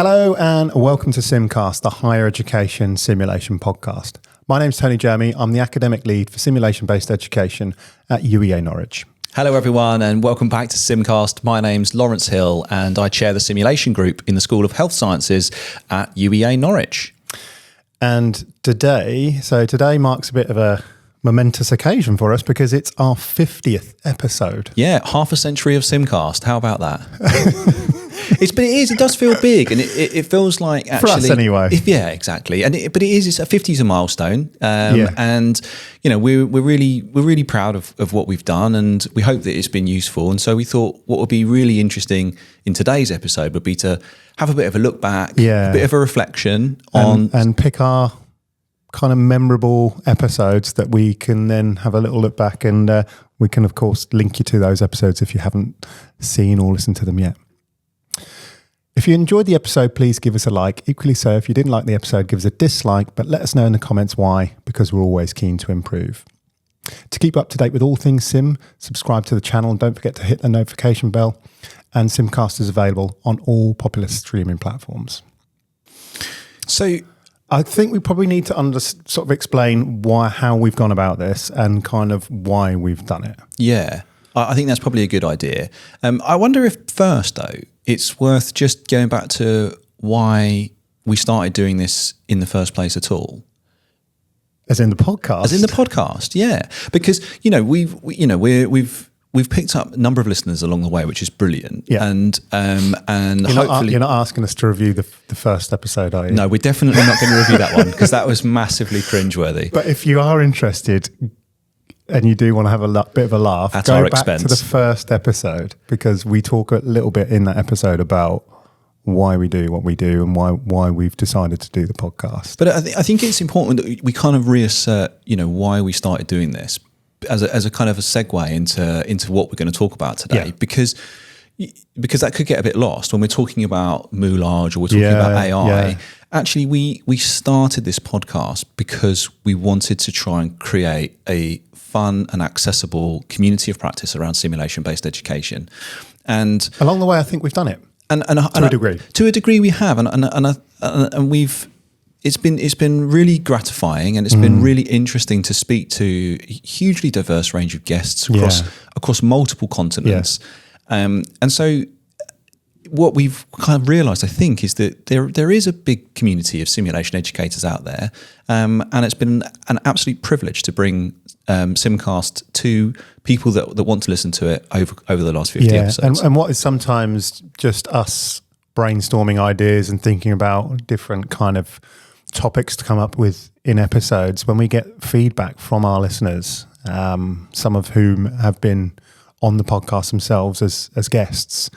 Hello and welcome to SimCast, the higher education simulation podcast. My name's Tony Jeremy. I'm the academic lead for simulation-based education at UEA Norwich. Hello everyone and welcome back to SimCast. My name's Lawrence Hill and I chair the simulation group in the School of Health Sciences at UEA Norwich. And today marks a bit of a momentous occasion for us because it's our 50th episode. Yeah, half a century of SimCast. How about that? It does feel big, and it feels like actually for us anyway. Yeah, exactly. But it's a 50 is a milestone, and you know we're really proud of what we've done, and we hope that it's been useful. And so we thought what would be really interesting in today's episode would be to have a bit of a look back, a bit of a reflection on and pick our kind of memorable episodes that we can then have a little look back, and we can of course link you to those episodes if you haven't seen or listened to them yet. If you enjoyed the episode, please give us a like. Equally so, if you didn't like the episode, give us a dislike, but let us know in the comments why, because we're always keen to improve. To keep up to date with all things Sim, subscribe to the channel and don't forget to hit the notification bell. And SimCast is available on all popular streaming platforms. So I think we probably need to sort of explain how we've gone about this and kind of why we've done it. Yeah, I think that's probably a good idea. I wonder if first, though, it's worth just going back to why we started doing this in the first place at all. As in the podcast? As in the podcast, yeah. Because, you know, we've picked up a number of listeners along the way, which is brilliant. Yeah. And hopefully you're not asking us to review the first episode, are you? No, we're definitely not going to review that one because that was massively cringeworthy. But if you are interested and you do want to have a bit of a laugh, at go our back expense to the first episode because we talk a little bit in that episode about why we do what we do and why we've decided to do the podcast. But I think it's important that we kind of reassert, you know, why we started doing this as a kind of a segue into what we're going to talk about today, because that could get a bit lost when we're talking about moulage or we're talking about AI. Yeah. Actually, we started this podcast because we wanted to try and create a fun and accessible community of practice around simulation-based education. And along the way, I think we've done it. And to a degree. To a degree we have. And we've it's been really gratifying and it's been really interesting to speak to a hugely diverse range of guests across multiple continents. And so what we've kind of realised, I think, is that there is a big community of simulation educators out there, and it's been an absolute privilege to bring SimCast to people that want to listen to it over the last 50 episodes. And what is sometimes just us brainstorming ideas and thinking about different kind of topics to come up with in episodes, when we get feedback from our listeners, some of whom have been on the podcast themselves as guests.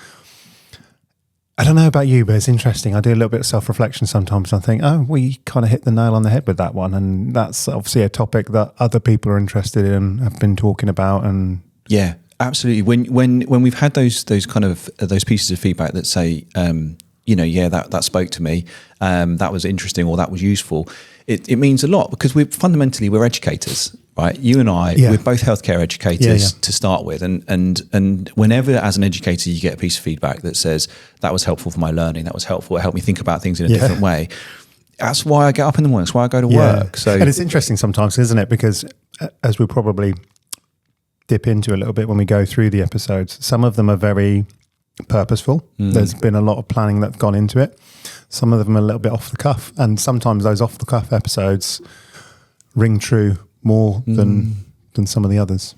I don't know about you, but it's interesting. I do a little bit of self-reflection sometimes. And I think, we kind of hit the nail on the head with that one. And that's obviously a topic that other people are interested in and have been talking about. And yeah, absolutely. When we've had those kind of those pieces of feedback that say, that spoke to me, that was interesting or that was useful, it means a lot because we're educators. Right, you and I, we're both healthcare educators to start with, and whenever as an educator you get a piece of feedback that says that was helpful for my learning, that was helpful, it helped me think about things in a different way. That's why I get up in the morning. That's why I go to work. So, and it's interesting sometimes, isn't it? Because as we'll probably dip into a little bit when we go through the episodes, some of them are very purposeful. There's been a lot of planning that's gone into it. Some of them are a little bit off the cuff, and sometimes those off the cuff episodes ring true more than some of the others.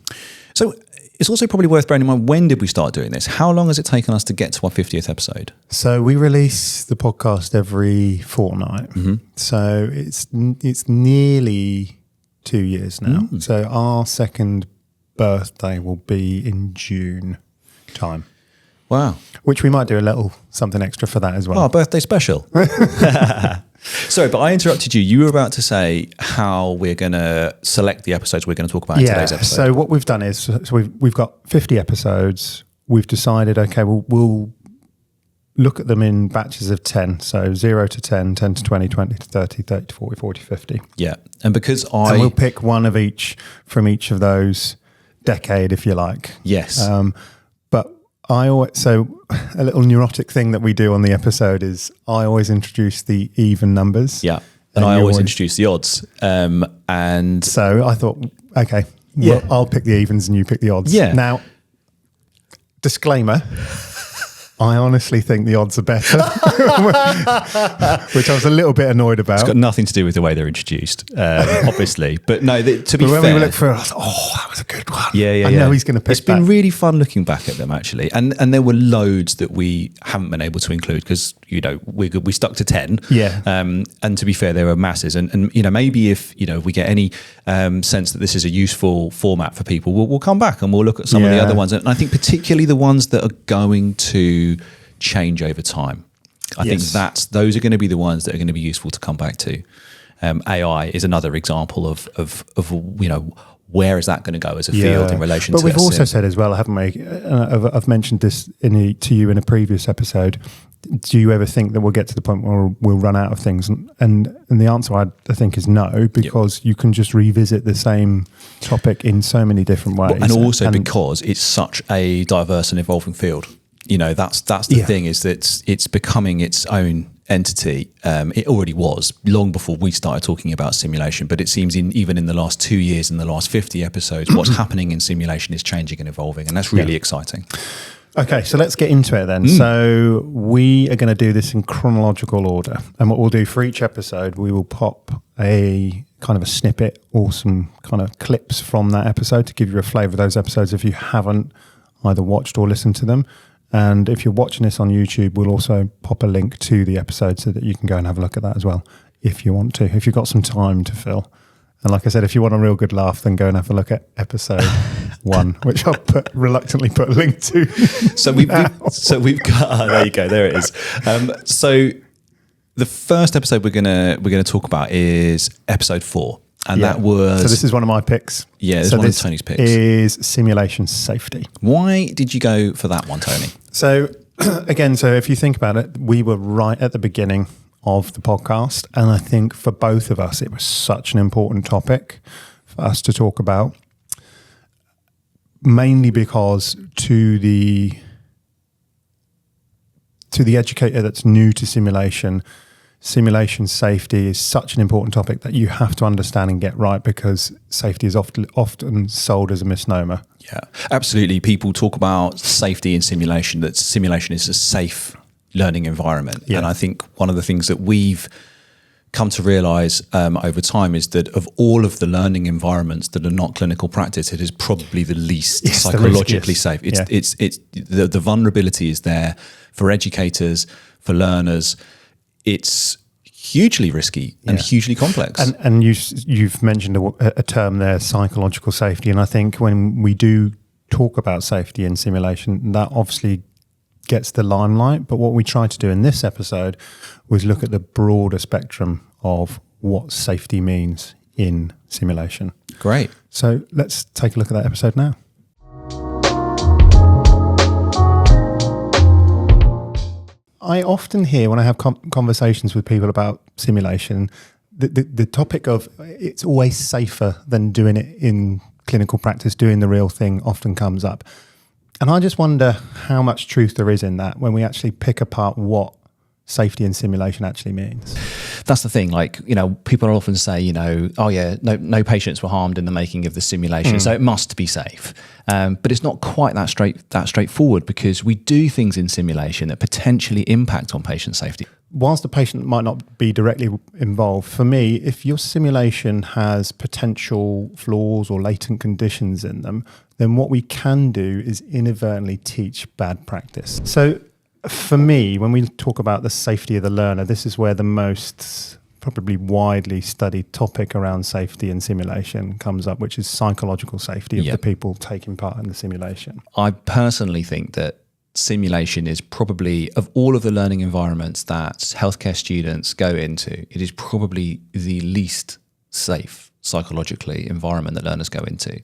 So it's also probably worth bearing in mind, when did we start doing this? How long has it taken us to get to our 50th episode? So we release the podcast every fortnight. So it's nearly 2 years now. So our second birthday will be in June time. Wow. Which we might do a little something extra for that as well. Oh, birthday special. Sorry, but I interrupted you. You were about to say how we're going to select the episodes we're going to talk about in today's episode. So what we've done is we've got 50 episodes. We've decided, okay, we'll look at them in batches of 10. So 0 to 10, 10 to 20, 20 to 30, 30 to 40, 40 to 50. Yeah. And because And we'll pick one of each from each of those decade, if you like. Yes. But So a little neurotic thing that we do on the episode is I always introduce the even numbers. Yeah. And I always introduce the odds. And so I thought, okay, well, I'll pick the evens and you pick the odds. Yeah. Now, disclaimer, I honestly think the odds are better, which I was a little bit annoyed about. It's got nothing to do with the way they're introduced, obviously. But no, to be fair. When we looked through, I was like, oh, that was a good one. Yeah. I know he's going to pick It's been really fun looking back at them, actually. And there were loads that we haven't been able to include because, we stuck to 10. Yeah. And to be fair, there were masses. And maybe if we get any sense that this is a useful format for people, we'll come back and we'll look at some of the other ones. And I think particularly the ones that are going to change over time. I think those are going to be the ones that are going to be useful to come back to. AI is another example of where is that going to go as a field in relation to. But we've also said as well, haven't we? I've mentioned this to you in a previous episode. Do you ever think that we'll get to the point where we'll run out of things? And the answer I think is no, because you can just revisit the same topic in so many different ways. And also because it's such a diverse and evolving field. That's the thing, is that it's becoming its own entity. It already was long before we started talking about simulation, but it seems even in the last 2 years, in the last 50 episodes, what's happening in simulation is changing and evolving, and that's really exciting. Okay, so let's get into it then. So we are going to do this in chronological order, and what we'll do for each episode, we will pop a kind of a snippet or some kind of clips from that episode to give you a flavour of those episodes if you haven't either watched or listened to them. And if you're watching this on YouTube, we'll also pop a link to the episode so that you can go and have a look at that as well, if you want to, if you've got some time to fill. And like I said, if you want a real good laugh, then go and have a look at episode 1, which I'll reluctantly put a link to. So we've got there you go, there it is. So the first episode we're gonna talk about is episode 4. And that was... So this is one of my picks. Yeah, this is one of Tony's picks. Is simulation safety. Why did you go for that one, Tony? So again, if you think about it, we were right at the beginning of the podcast. And I think for both of us, it was such an important topic for us to talk about. Mainly because to the educator that's new to simulation safety is such an important topic that you have to understand and get right, because safety is often sold as a misnomer. Yeah, absolutely. People talk about safety in simulation, that simulation is a safe learning environment. Yeah. And I think one of the things that we've come to realize over time is that of all of the learning environments that are not clinical practice, it is probably the least psychologically safe. It's the vulnerability is there for educators, for learners. It's hugely risky and hugely complex. And you've mentioned a term there, psychological safety. And I think when we do talk about safety in simulation, that obviously gets the limelight. But what we tried to do in this episode was look at the broader spectrum of what safety means in simulation. Great. So let's take a look at that episode now. I often hear when I have conversations with people about simulation, the topic of it's always safer than doing it in clinical practice, doing the real thing often comes up. And I just wonder how much truth there is in that when we actually pick apart what safety in simulation actually means. That's the thing. People often say, no patients were harmed in the making of the simulation, so it must be safe. But it's not quite that straightforward, because we do things in simulation that potentially impact on patient safety. Whilst the patient might not be directly involved, for me, if your simulation has potential flaws or latent conditions in them, then what we can do is inadvertently teach bad practice. So for me, when we talk about the safety of the learner, this is where the most probably widely studied topic around safety and simulation comes up, which is psychological safety of the people taking part in the simulation. I personally think that simulation is probably, of all of the learning environments that healthcare students go into, it is probably the least safe psychologically environment that learners go into.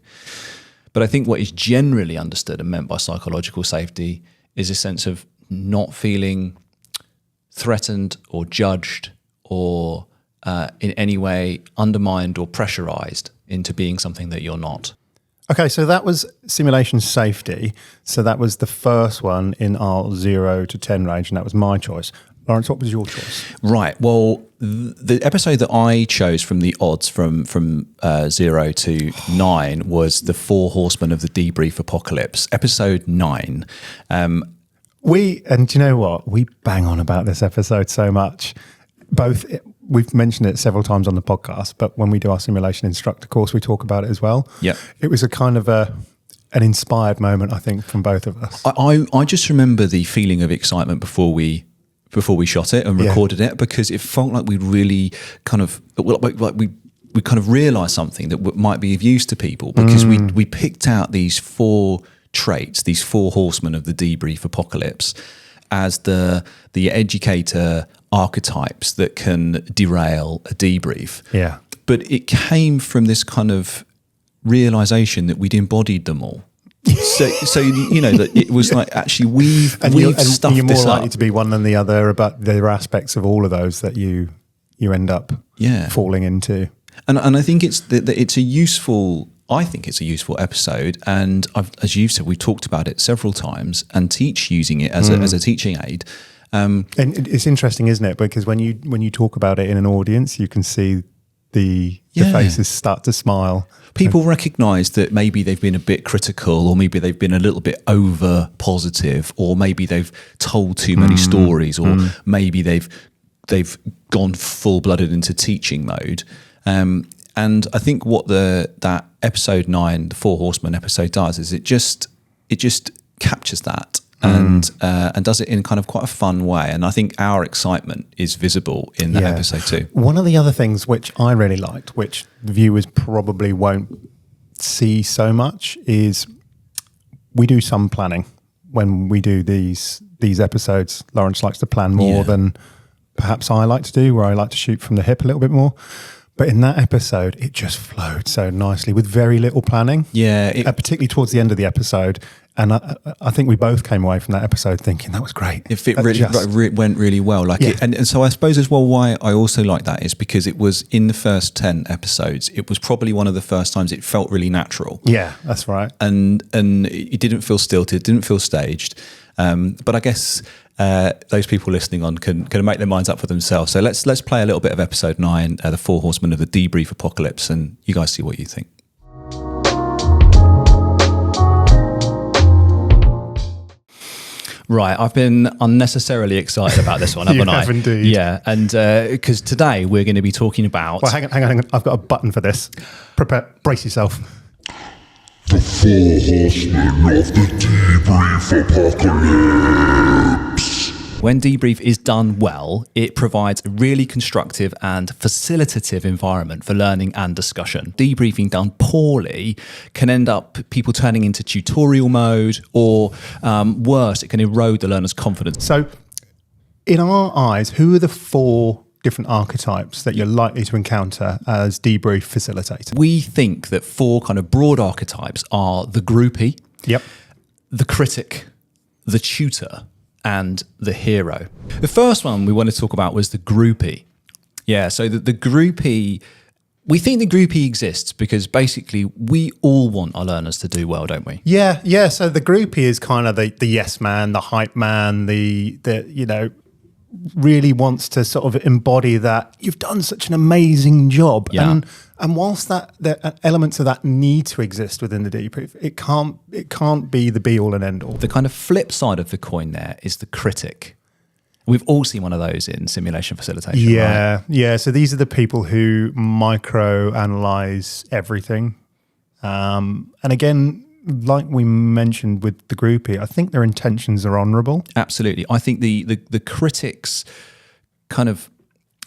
But I think what is generally understood and meant by psychological safety is a sense of not feeling threatened or judged or in any way undermined or pressurized into being something that you're not. Okay, so that was simulation safety. So that was the first one in our 0 to 10 range, and that was my choice. Lawrence, what was your choice? Right. Well, the episode that I chose from the odds from 0 to 9 was the 4 Horsemen of the Debrief Apocalypse, episode 9. And do you know what? We bang on about this episode so much. We've mentioned it several times on the podcast, but when we do our simulation instructor course, we talk about it as well. Yeah. It was a kind of an inspired moment, I think, from both of us. I just remember the feeling of excitement before we shot it and recorded it, because it felt like we really kind of we kind of realised something that might be of use to people, because we picked out these 4 traits, these 4 horsemen of the debrief apocalypse, as the educator archetypes that can derail a debrief. Yeah. But it came from this kind of realisation that we'd embodied them all. So you know that it was like, actually we've stuffed you're more this likely up. to be one than the other, but there are aspects of all of those that you end up falling into. And I think it's a useful episode, and as you've said, we've talked about it several times and teach using it as a teaching aid. And it's interesting, isn't it? Because when you talk about it in an audience, you can see the faces start to smile. People recognise that maybe they've been a bit critical, or maybe they've been a little bit over positive, or maybe they've told too many stories, or maybe they've gone full blooded into teaching mode. And I think what that episode 9, the 4 Horsemen episode, does is it just captures that and does it in kind of quite a fun way. And I think our excitement is visible in that episode too. One of the other things which I really liked, which viewers probably won't see so much, is we do some planning when we do these episodes. Lawrence likes to plan more than perhaps I like to do, where I like to shoot from the hip a little bit more. But in that episode, it just flowed so nicely with very little planning. Yeah. Particularly towards the end of the episode. And I think we both came away from that episode thinking that was great. It went really well. And so I suppose as well why I also like that is because it was in the first 10 episodes. It was probably one of the first times it felt really natural. Yeah, that's right. And it didn't feel stilted, didn't feel staged. But I guess those people listening on can make their minds up for themselves. So let's play a little bit of episode 9, the 4 Horsemen of the Debrief Apocalypse, and you guys see what you think. Right, I've been unnecessarily excited about this one, haven't I? You have indeed. Yeah, and because today we're going to be talking about... Well, hang on. I've got a button for this. Prepare, brace yourself. The 4 Horsemen of the Debrief Apocalypse. When debrief is done well, it provides a really constructive and facilitative environment for learning and discussion. Debriefing done poorly can end up people turning into tutorial mode, or worse, it can erode the learner's confidence. So, in our eyes, who are the 4 different archetypes that you're likely to encounter as debrief facilitator? We think that 4 kind of broad archetypes are the groupie, the critic, the tutor, and the hero. The first one we want to talk about was the groupie. Yeah, so the groupie, we think the groupie exists because basically we all want our learners to do well, don't we? Yeah. So the groupie is kind of the yes man, the hype man, the really wants to sort of embody that you've done such an amazing job. Yeah. And whilst the elements of that need to exist within the debrief, it can't be the be all and end all. The kind of flip side of the coin there is the critic. We've all seen one of those in simulation facilitation. Yeah, right? Yeah. So these are the people who micro-analyze everything. And again, like we mentioned with the groupie, I think their intentions are honourable. Absolutely. I think the critics' kind of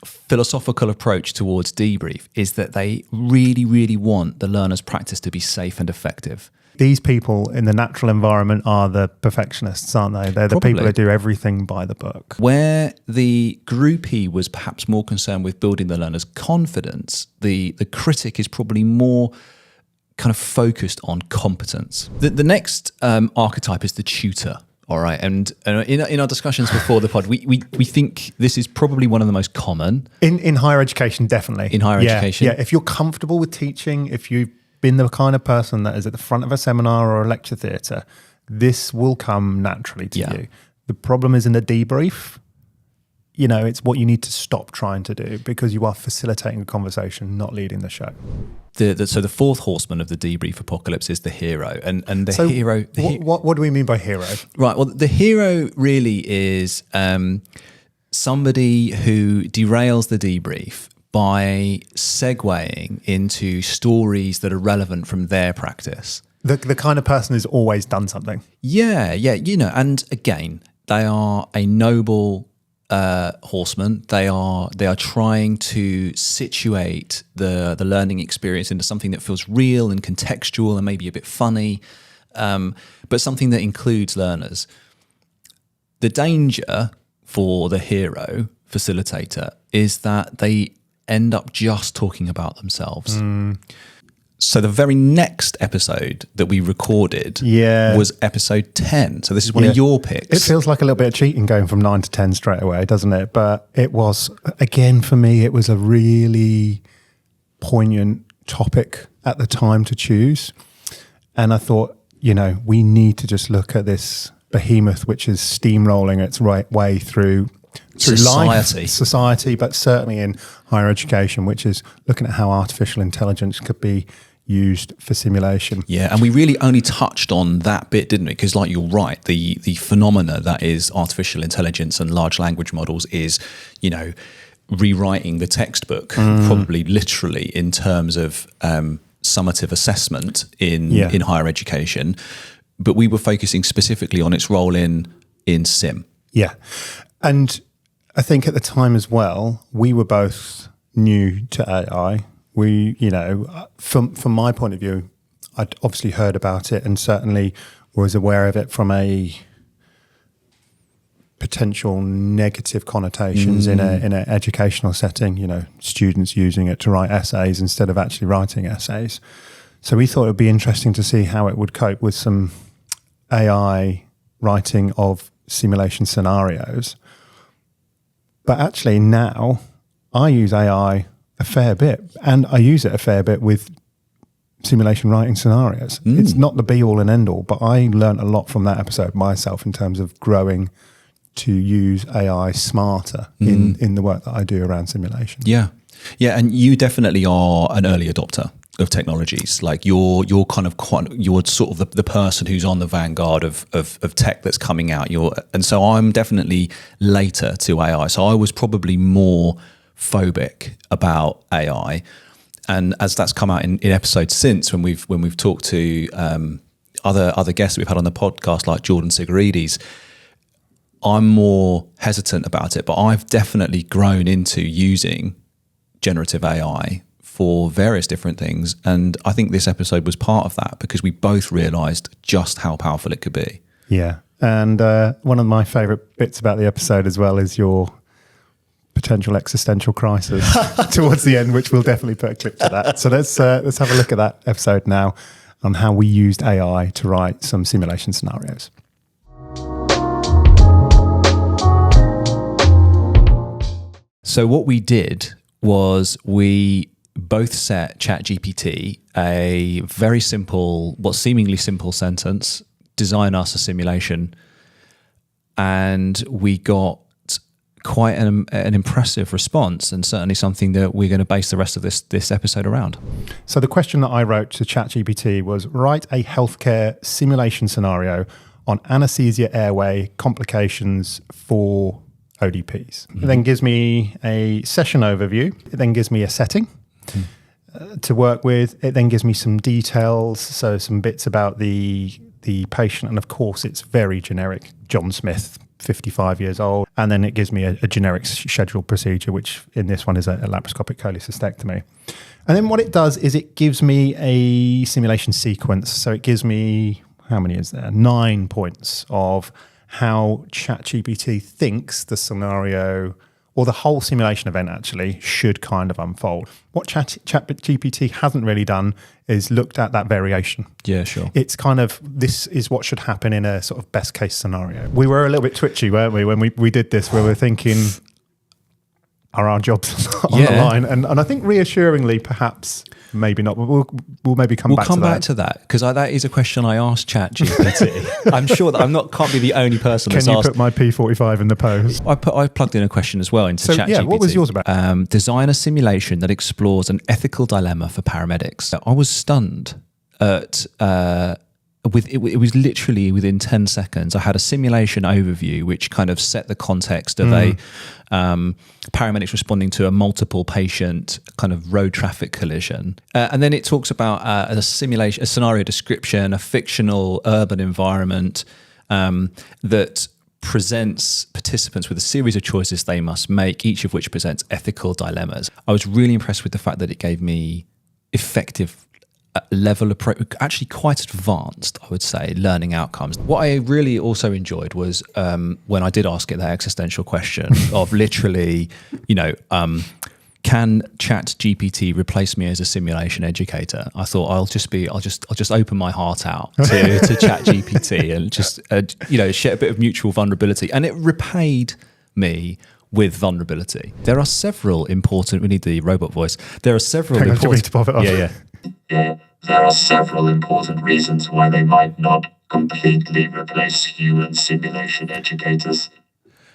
philosophical approach towards debrief is that they really, really want the learner's practice to be safe and effective. These people in the natural environment are the perfectionists, aren't they? They're the people that do everything by the book. Where the groupie was perhaps more concerned with building the learner's confidence, the critic is probably more kind of focused on competence. The next archetype is the tutor. All right, and in our discussions before the pod, we think this is probably one of the most common in higher education. Definitely in higher education. Yeah, if you're comfortable with teaching, if you've been the kind of person that is at the front of a seminar or a lecture theatre, this will come naturally to you. The problem is in the debrief, it's what you need to stop trying to do because you are facilitating a conversation, not leading the show. So the fourth horseman of the debrief apocalypse is the hero. And the hero... What do we mean by hero? Right, well, the hero really is somebody who derails the debrief by segueing into stories that are relevant from their practice. The kind of person who's always done something. Yeah, and again, they are a noble horseman. They are trying to situate the learning experience into something that feels real and contextual and maybe a bit funny, but something that includes learners. The danger for the hero facilitator is that they end up just talking about themselves. So the very next episode that we recorded was episode 10. So this is one of your picks. It feels like a little bit of cheating going from 9 to 10 straight away, doesn't it? But it was, again, for me, it was a really poignant topic at the time to choose. And I thought, we need to just look at this behemoth which is steamrolling its way through society, but certainly in higher education, which is looking at how artificial intelligence could be used for simulation. Yeah, and we really only touched on that bit, didn't we? Because you're right, the phenomena that is artificial intelligence and large language models is, rewriting the textbook, probably literally in terms of summative assessment in higher education. But we were focusing specifically on its role in sim. Yeah. And I think at the time as well, we were both new to AI. We, from my point of view, I'd obviously heard about it and certainly was aware of it from a potential negative connotations in an educational setting, students using it to write essays instead of actually writing essays. So we thought it would be interesting to see how it would cope with some AI writing of simulation scenarios. But actually now I use AI a fair bit, and I use it a fair bit with simulation writing scenarios. It's not the be all and end all, but I learned a lot from that episode myself in terms of growing to use AI smarter in the work that I do around simulation. Yeah. Yeah. And you definitely are an early adopter of technologies. Like you're sort of the person who's on the vanguard of tech that's coming out. And so I'm definitely later to AI. So I was probably more phobic about AI. And as that's come out in episodes since, when we've talked to other guests that we've had on the podcast, like Jordan Sigarides, I'm more hesitant about it. But I've definitely grown into using generative AI for various different things. And I think this episode was part of that because we both realised just how powerful it could be. Yeah. And one of my favourite bits about the episode as well is your potential existential crisis towards the end, which we'll definitely put a clip to that. So let's have a look at that episode now on how we used AI to write some simulation scenarios. So what we did was we both set ChatGPT a very simple, seemingly simple sentence, design us a simulation, and we got quite an impressive response, and certainly something that we're going to base the rest of this episode around. So the question that I wrote to ChatGPT was, write a healthcare simulation scenario on anesthesia airway complications for ODPs. It then gives me a session overview. It then gives me a setting to work with. It then gives me some details, so some bits about the patient, and of course it's very generic. John Smith, 55 years old, and then it gives me a generic scheduled procedure, which in this one is a laparoscopic cholecystectomy. And then what it does is it gives me a simulation sequence. So it gives me, how many is there? 9 points of how ChatGPT thinks the scenario or the whole simulation event actually should kind of unfold. What ChatGPT hasn't really done is looked at that variation. Yeah, sure. It's kind of, this is what should happen in a sort of best case scenario. We were a little bit twitchy, weren't we, when we did this, where we're thinking, are our jobs on the line? And I think reassuringly, perhaps, maybe not. We'll maybe come back to that. We'll come back to that because that is a question I asked ChatGPT. I'm sure that can't be the only person that's asked. Can you put my P45 in the post? I plugged in a question as well into ChatGPT. Yeah, what was yours about? Design a simulation that explores an ethical dilemma for paramedics. I was stunned at. It was literally within 10 seconds. I had a simulation overview which kind of set the context of a paramedics responding to a multiple patient kind of road traffic collision, and then it talks about a simulation, a scenario description, a fictional urban environment that presents participants with a series of choices they must make, each of which presents ethical dilemmas. I was really impressed with the fact that it gave me effective level approach, actually quite advanced, I would say, learning outcomes. What I really also enjoyed was when I did ask it that existential question of literally, can ChatGPT replace me as a simulation educator? I thought I'll just open my heart out to ChatGPT and just share a bit of mutual vulnerability, and it repaid me with vulnerability. There are several important. We need the robot voice. There are several Hang on, important. do you need to pop it off? Yeah. There are several important reasons why they might not completely replace human simulation educators.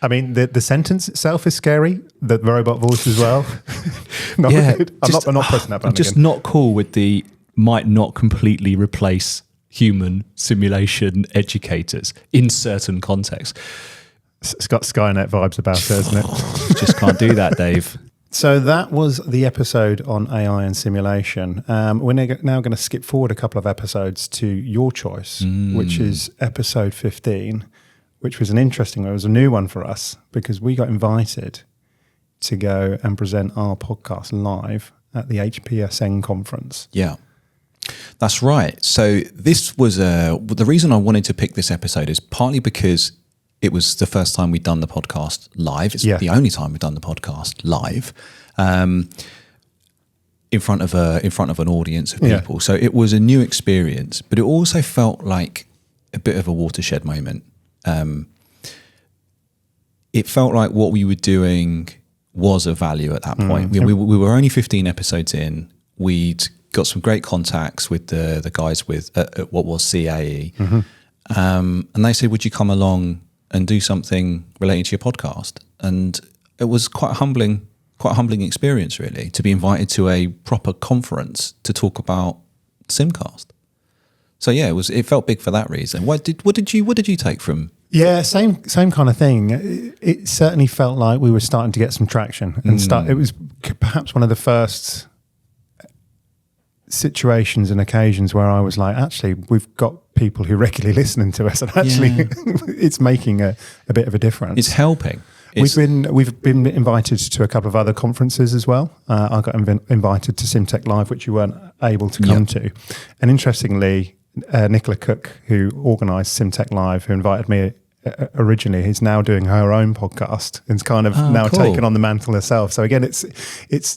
I mean, the sentence itself is scary. The robot voice as well. Not good. I'm not pressing that button. I'm just again. not cool with the might not completely replace human simulation educators in certain contexts. It's got Skynet vibes about it, hasn't it? Just can't do that, Dave. So that was the episode on AI and simulation. We're now going to skip forward a couple of episodes to your choice, which is episode 15, which was an interesting one. It was a new one for us because we got invited to go and present our podcast live at the HPSN conference. Yeah, that's right. So this was the reason I wanted to pick this episode is partly because it was the first time we'd done the podcast live. It's the only time we've done the podcast live, in front of an audience of people. Yeah. So it was a new experience, but it also felt like a bit of a watershed moment. It felt like what we were doing was of value at that point. We were only 15 episodes in. We'd got some great contacts with the guys at what was CAE, and they said, "Would you come along and do something relating to your podcast?" And it was quite a humbling experience, really, to be invited to a proper conference to talk about SimCast. So yeah, it felt big for that reason. What did you take from? Yeah, same kind of thing. It certainly felt like we were starting to get some traction, and it was perhaps one of the first situations and occasions where I was like, actually, we've got people who regularly listening to us, and actually, it's making a bit of a difference. It's helping. We've been invited to a couple of other conferences as well. I got invited to SimTech Live, which you weren't able to come to. And interestingly, Nicola Cook, who organised SimTech Live, who invited me originally, is now doing her own podcast and kind of taken on the mantle herself. So again, it's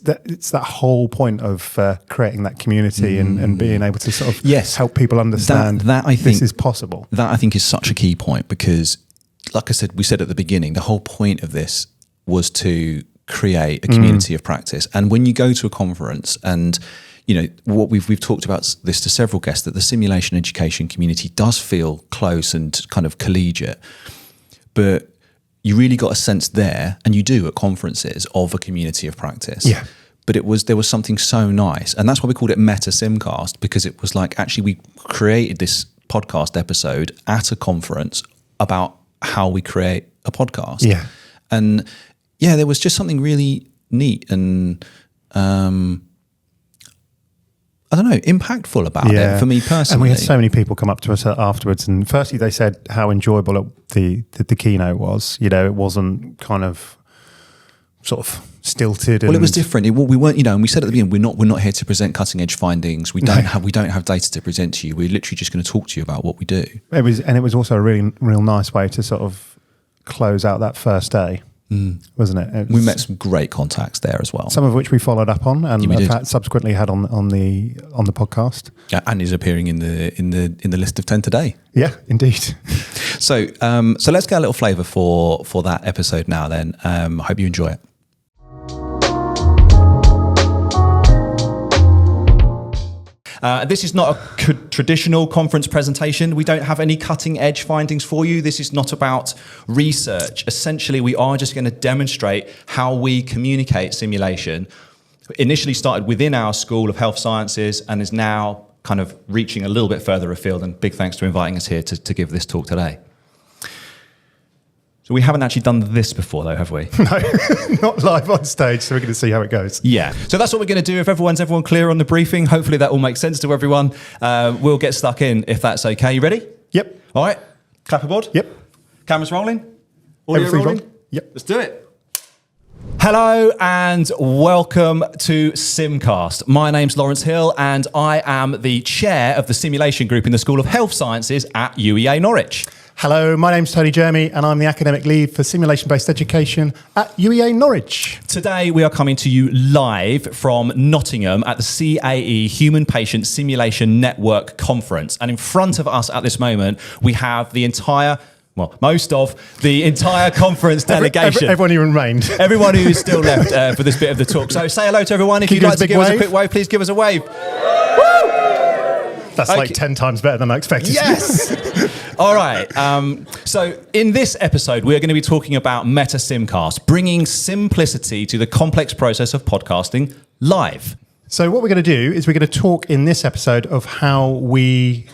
that whole point of creating that community and being able to sort of help people understand that I think this is possible. That I think is such a key point because, like I said, we said at the beginning, the whole point of this was to create a community of practice. And when you go to a conference and what we've talked about this to several guests, that the simulation education community does feel close and kind of collegiate, but you really got a sense there, and you do at conferences, of a community of practice. Yeah. But there was something so nice, and that's why we called it Meta SimCast, because it was like, actually, we created this podcast episode at a conference about how we create a podcast. Yeah. And there was just something really neat and I don't know, impactful about it for me personally. And we had so many people come up to us afterwards, and firstly they said how enjoyable the keynote was. It wasn't kind of sort of stilted. Well, it was different. We weren't, and we said at the beginning, we're not here to present cutting edge findings. We don't have data to present to you. We're literally just going to talk to you about what we do. It was also a really real nice way to sort of close out that first day. Wasn't it? We met some great contacts there as well. Some of which we followed up on, and subsequently had on the podcast. Yeah, and is appearing in the list of 10 today. Yeah, indeed. So let's get a little flavour for that episode now. Then I hope you enjoy it. This is not a traditional conference presentation. We don't have any cutting edge findings for you. This is not about research. Essentially, we are just going to demonstrate how we communicate simulation. Initially started within our School of Health Sciences and is now kind of reaching a little bit further afield. And big thanks for inviting us here to give this talk today. So we haven't actually done this before, though, have we? No, not live on stage, so we're going to see how it goes. Yeah. So that's what we're going to do. If everyone clear on the briefing, hopefully that all makes sense to everyone. We'll get stuck in if that's okay. You ready? Yep. All right. Clapperboard? Yep. Cameras rolling? Audio Everything's rolling? on? Yep. Let's do it. Hello and welcome to SimCast. My name's Lawrence Hill and I am the chair of the simulation group in the School of Health Sciences at UEA Norwich. Hello, my name's Tony Jeremy and I'm the academic lead for simulation-based education at UEA Norwich. Today we are coming to you live from Nottingham at the CAE Human Patient Simulation Network Conference. And in front of us at this moment, we have the entire... well, most of the entire conference delegation. Everyone who remained. Everyone who is still left for this bit of the talk. So say hello to everyone. If you'd like to give us a quick wave, please give us a wave. That's like 10 times better than I expected. Yes. All right. So in this episode, we're going to be talking about Meta SimCast, bringing simplicity to the complex process of podcasting live. So what we're going to do is we're going to talk in this episode of how we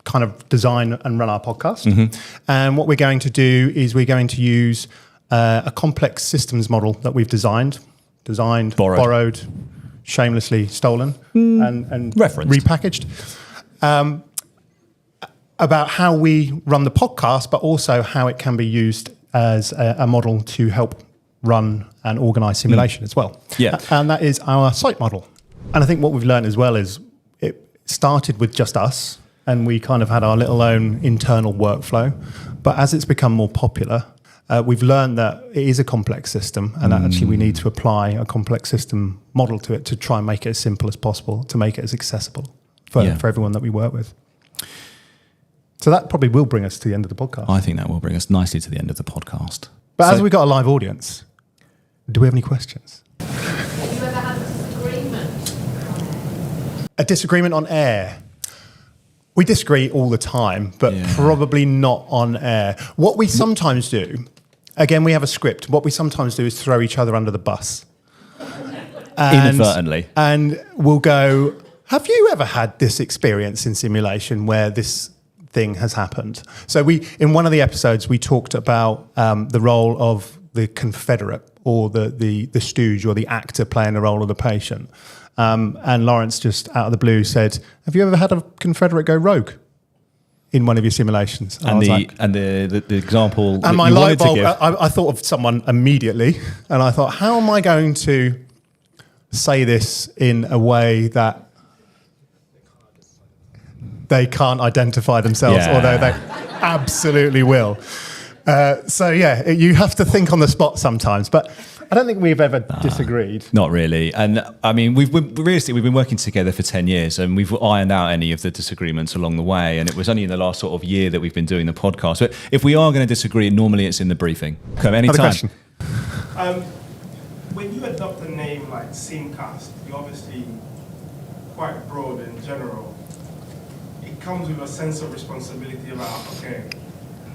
kind of design and run our podcast. Mm-hmm. And what we're going to do is we're going to use a complex systems model that we've designed, borrowed, shamelessly stolen, and referenced, repackaged, about how we run the podcast, but also how it can be used as a model to help run and organize simulation as well. Yeah. And that is our site model. And I think what we've learned as well is it started with just us, and we kind of had our little own internal workflow. But as it's become more popular, we've learned that it is a complex system and that actually we need to apply a complex system model to it to try and make it as simple as possible, to make it as accessible for everyone that we work with. So that probably will bring us to the end of the podcast. I think that will bring us nicely to the end of the podcast. But as we've got a live audience, do we have any questions? Have you ever had a disagreement? A disagreement on air? We disagree all the time, but probably not on air. What we sometimes do, again, we have a script. What we sometimes do is throw each other under the bus. Inadvertently. And we'll go, have you ever had this experience in simulation where this thing has happened? So in one of the episodes, we talked about the role of the confederate or the stooge or the actor playing the role of the patient. And Lawrence just out of the blue said, have you ever had a confederate go rogue in one of your simulations? And the example and that my you light wanted to bulb, give. I thought of someone immediately, and I thought, how am I going to say this in a way that they can't identify themselves, although they absolutely will. You have to think on the spot sometimes, but I don't think we've ever disagreed. Not really. And I mean, we've been working together for 10 years and we've ironed out any of the disagreements along the way. And it was only in the last sort of year that we've been doing the podcast. But if we are going to disagree, normally it's in the briefing. Come anytime. When you adopt a name like SimCast, you're obviously quite broad and general. It comes with a sense of responsibility about, okay,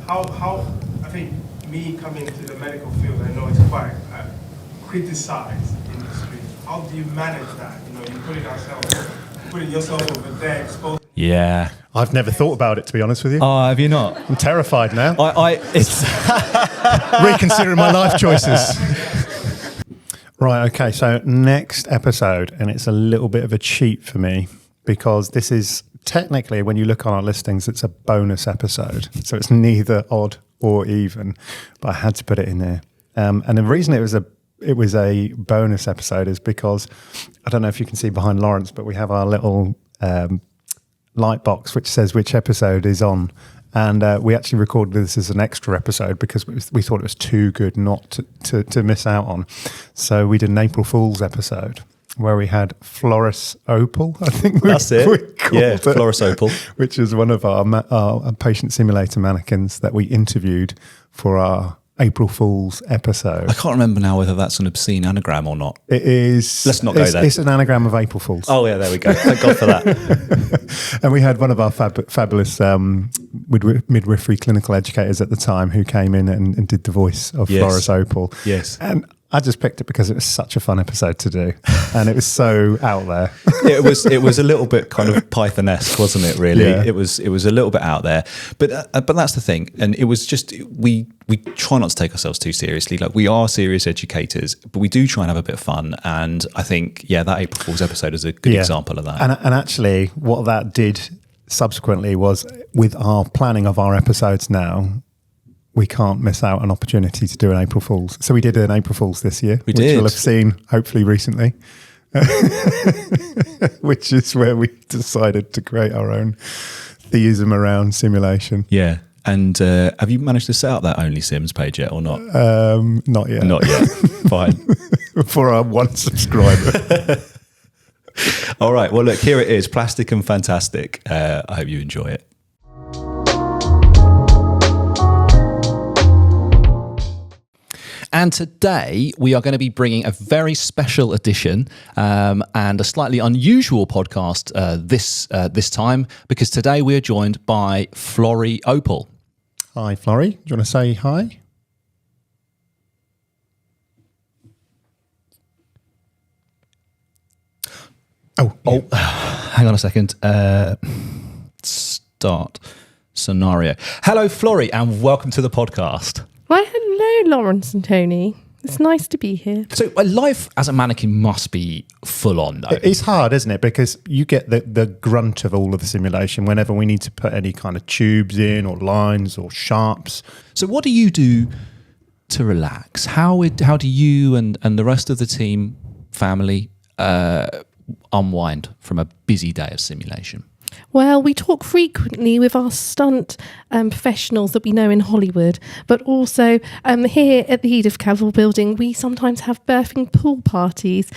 how I think me coming to the medical field, I know it's quite criticized industry. How do you manage that? You know, you putting yourself over there, exposed. Yeah. I've never thought about it, to be honest with you. Oh, have you not? I'm terrified now. It's reconsidering my life choices. Right, okay, so next episode, and it's a little bit of a cheat for me because this is technically, when you look on our listings, it's a bonus episode. So it's neither odd or even, but I had to put it in there. And the reason it was a bonus episode is because, I don't know if you can see behind Lawrence, but we have our little light box which says which episode is on. And we actually recorded this as an extra episode because we thought it was too good not to miss out on. So we did an April Fool's episode where we had Floris Opal, I think that's it. Yeah, Floris Opal. Which is one of our patient simulator mannequins that we interviewed for our April Fool's episode. I can't remember now whether that's an obscene anagram or not. It is. Let's not go there. It's an anagram of April Fool's. Oh, yeah, there we go. Thank God for that. And we had one of our fabulous midwifery clinical educators at the time who came in and did the voice of Yes. Floris Opal. Yes. And I just picked it because it was such a fun episode to do, and it was so out there. It was a little bit kind of Python-esque, wasn't it? Really, Yeah. it was a little bit out there, but that's the thing, and it was just we try not to take ourselves too seriously. Like, we are serious educators, but we do try and have a bit of fun. And I think that April Fool's episode is a good example of that. And actually, what that did subsequently was, with our planning of our episodes now, we can't miss out an opportunity to do an April Fool's. So we did an April Fool's this year, which did. you'll have seen hopefully recently, which is where we decided to create our own theism around simulation. Yeah. And have you managed to set up that Only Sims page yet or not? Not yet. Not yet. Fine. For our one subscriber. All right. Well, look, here it is. Plastic and fantastic. I hope you enjoy it. And today we are going to be bringing a very special edition and a slightly unusual podcast this time, because today we are joined by Floris Opal. Hi, Floris. Do you want to say hi? Oh, Hang on a second. Start scenario. Hello, Floris, and welcome to the podcast. Well, hello, Lawrence and Tony. It's nice to be here. So life as a mannequin must be full on, though. It's hard, isn't it? Because you get the grunt of all of the simulation whenever we need to put any kind of tubes in, or lines, or sharps. So what do you do to relax? How do you and the rest of the team, family, unwind from a busy day of simulation? Well, we talk frequently with our stunt professionals that we know in Hollywood, but also here at the Edith Cavell building, we sometimes have birthing pool parties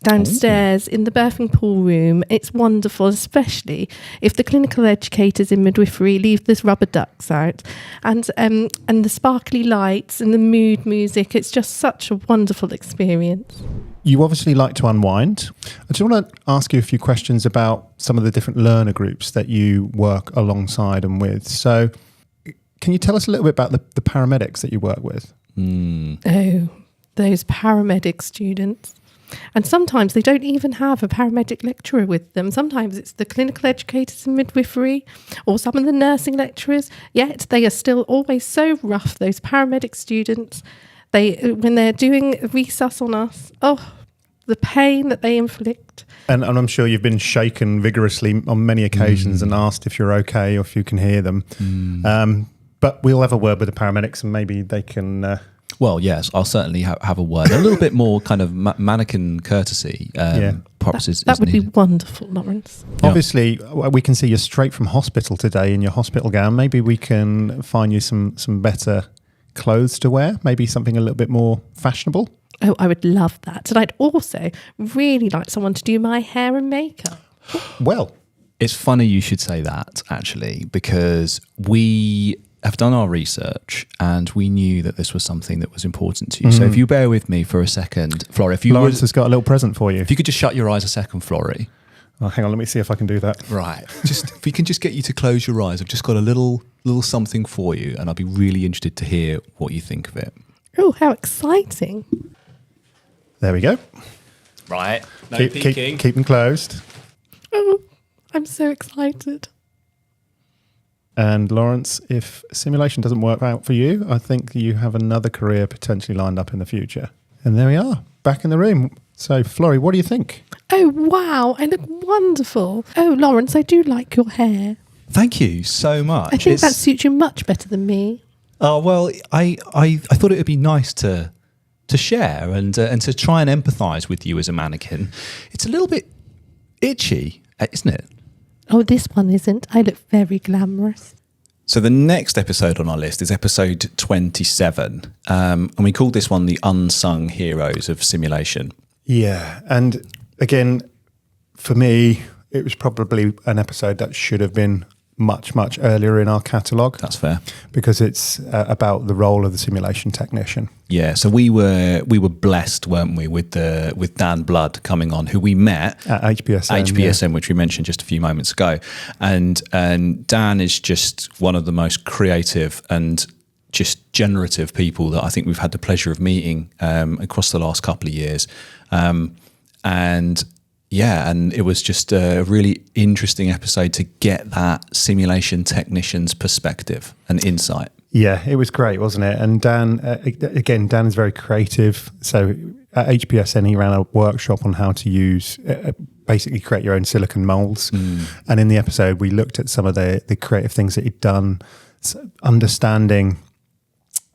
downstairs in the birthing pool room. It's wonderful, especially if the clinical educators in midwifery leave the rubber ducks out, and the sparkly lights and the mood music. It's just such a wonderful experience. You obviously like to unwind. I just want to ask you a few questions about some of the different learner groups that you work alongside and with. So can you tell us a little bit about the paramedics that you work with? Oh, those paramedic students. And sometimes they don't even have a paramedic lecturer with them. Sometimes it's the clinical educators in midwifery or some of the nursing lecturers. Yet they are still always so rough, those paramedic students. When they're doing resus on us, the pain that they inflict. And I'm sure you've been shaken vigorously on many occasions and asked if you're okay or if you can hear them. But we'll have a word with the paramedics and maybe they can... Well, yes, I'll certainly have a word. A little bit more kind of mannequin courtesy. Perhaps that would be wonderful, Lawrence. Yeah. Obviously, we can see you straight from hospital today in your hospital gown. Maybe we can find you some better clothes to wear, maybe something a little bit more fashionable. Oh, I would love that. And I'd also really like someone to do my hair and makeup. Well, it's funny you should say that, actually, because we have done our research and we knew that this was something that was important to you. So if you bear with me for a second, Floris, Lawrence has got a little present for you. If you could just shut your eyes a second, Floris. Oh, hang on, let me see if I can do that. Right. If we can just get you to close your eyes. I've just got a little something for you, and I'll be really interested to hear what you think of it. Oh, how exciting. There we go. Right. No Keep them closed. Oh, I'm so excited. And Lawrence, if simulation doesn't work out for you, I think you have another career potentially lined up in the future. And there we are, back in the room. So, Floris, what do you think? Oh, wow, I look wonderful. Oh, Lawrence, I do like your hair. Thank you so much. I think that suits you much better than me. Oh, well, I thought it would be nice to share and to try and empathise with you as a mannequin. It's a little bit itchy, isn't it? Oh, this one isn't. I look very glamorous. So the next episode on our list is episode 27. And we called this one The Unsung Heroes of Simulation. Yeah. And again, for me, it was probably an episode that should have been much earlier in our catalogue. That's fair. Because it's about the role of the simulation technician. Yeah, so we were blessed, weren't we, with Dan Blood coming on, who we met at HBSN, which we mentioned just a few moments ago, and Dan is just one of the most creative and just generative people that I think we've had the pleasure of meeting across the last couple of years, and it was just a really interesting episode to get that simulation technician's perspective and insight. Yeah, it was great, wasn't it? And Dan, again, Dan is very creative. So at HBSN, he ran a workshop on how to use, basically create your own silicon molds. And in the episode, we looked at some of the creative things that he'd done, understanding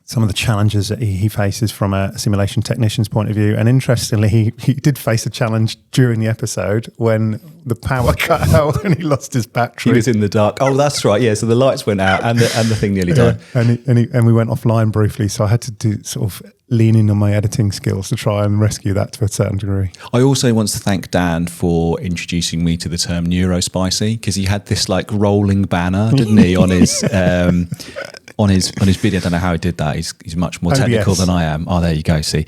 some of the challenges that he faces from a simulation technician's point of view. And interestingly, he did face a challenge during the episode when the power cut out and he lost his battery. He was in the dark. Oh, that's right. Yeah, so the lights went out and the thing nearly died. And we went offline briefly. So I had to do sort of lean in on my editing skills to try and rescue that to a certain degree. I also want to thank Dan for introducing me to the term neurospicy, because he had this like rolling banner, didn't he, on his... On his video. I don't know how he did that. He's much more technical than I am. Oh, there you go. See,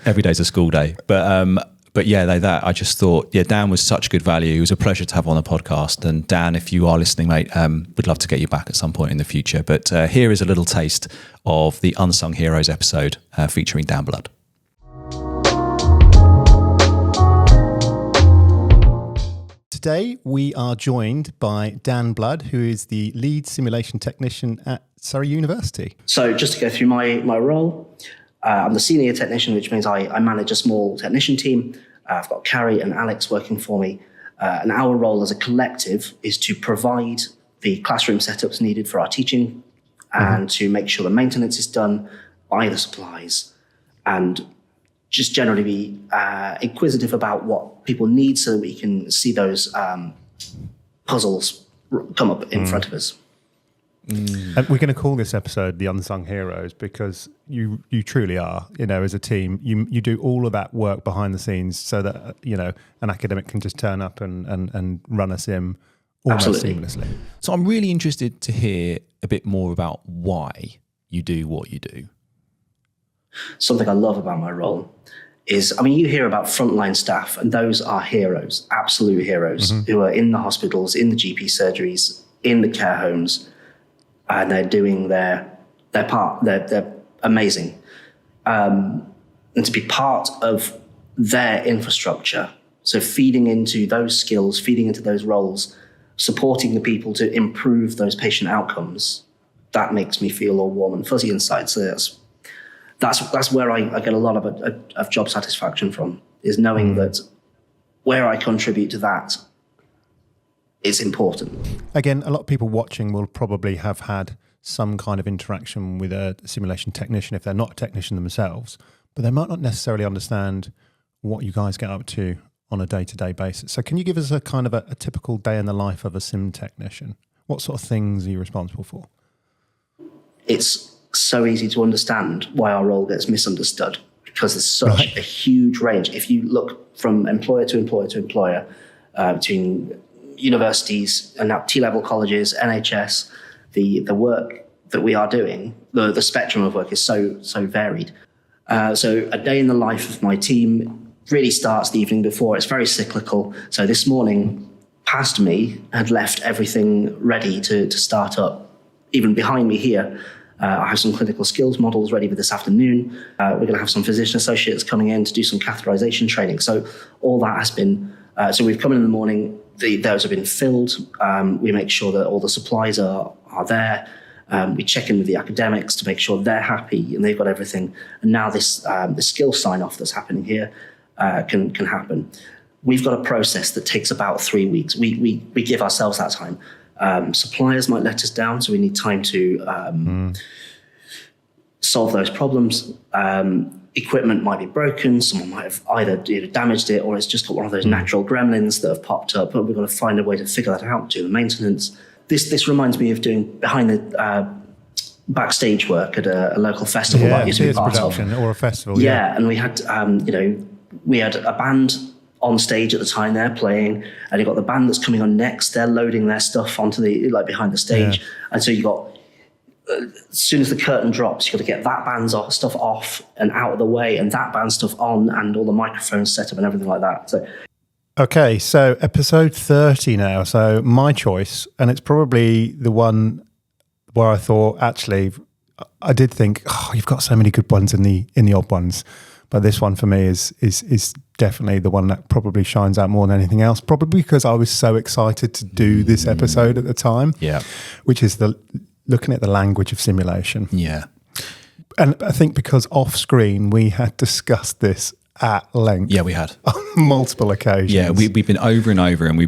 every day's a school day. But yeah, I just thought, Dan was such good value. It was a pleasure to have on the podcast. And Dan, if you are listening, mate, we'd love to get you back at some point in the future. But here is a little taste of the Unsung Heroes episode featuring Dan Blood. Today, we are joined by Dan Blood, who is the lead simulation technician at Surrey University. So just to go through my role, I'm the senior technician, which means I manage a small technician team. I've got Carrie and Alex working for me. And our role as a collective is to provide the classroom setups needed for our teaching and to make sure the maintenance is done, buy the supplies, and just generally be inquisitive about what people need so that we can see those puzzles come up in front of us. And we're going to call this episode The Unsung Heroes because you truly are, as a team, you do all of that work behind the scenes so that, an academic can just turn up and run a sim almost seamlessly. So I'm really interested to hear a bit more about why you do what you do. Something I love about my role is, you hear about frontline staff, and those are heroes, absolute heroes, who are in the hospitals, in the GP surgeries, in the care homes, and they're doing their part. They're amazing. And to be part of their infrastructure, so feeding into those skills, feeding into those roles, supporting the people to improve those patient outcomes, that makes me feel all warm and fuzzy inside. So that's where I get a lot of job satisfaction from, is knowing that where I contribute to that is important. Again, a lot of people watching will probably have had some kind of interaction with a simulation technician if they're not a technician themselves, but they might not necessarily understand what you guys get up to on a day-to-day basis. So can you give us a kind of a typical day in the life of a sim technician? What sort of things are you responsible for? It's so easy to understand why our role gets misunderstood, because there's such a huge range. If you look from employer to employer to employer, between universities and now T-level colleges, NHS, the work that we are doing, the spectrum of work is so varied. So a day in the life of my team really starts the evening before. It's very cyclical. So this morning, past me had left everything ready to start up. Even behind me here, I have some clinical skills models ready for this afternoon. We're going to have some physician associates coming in to do some catheterization training. So all that has been, so we've come in the morning, those have been filled. We make sure that all the supplies are there. We check in with the academics to make sure they're happy and they've got everything. And now this skill sign-off that's happening here can happen. We've got a process that takes about 3 weeks. We give ourselves that time. Suppliers might let us down, so we need time to solve those problems. Equipment might be broken. Someone might have either damaged it, or it's just got one of those natural gremlins that have popped up. But we've got to find a way to figure that out, do the maintenance. This reminds me of doing behind the backstage work at a local festival that I used to be part of. Or a festival. And we had we had a band on stage at the time they're playing, and you've got the band that's coming on next, they're loading their stuff onto the, like, behind the stage. Yeah. And so you got, as soon as the curtain drops, you've got to get that band's stuff off and out of the way, and that band's stuff on, and all the microphones set up and everything like that. So, okay, so episode 30 now. So my choice, and it's probably the one where I thought, actually, I did think, oh, you've got so many good ones in the odd ones. But this one for me is definitely the one that probably shines out more than anything else, probably because I was so excited to do this episode at the time. Yeah. Which is looking at the language of simulation. Yeah. And I think because off screen we had discussed this at length. Yeah, we had. On multiple occasions. Yeah, we've been over and over, and we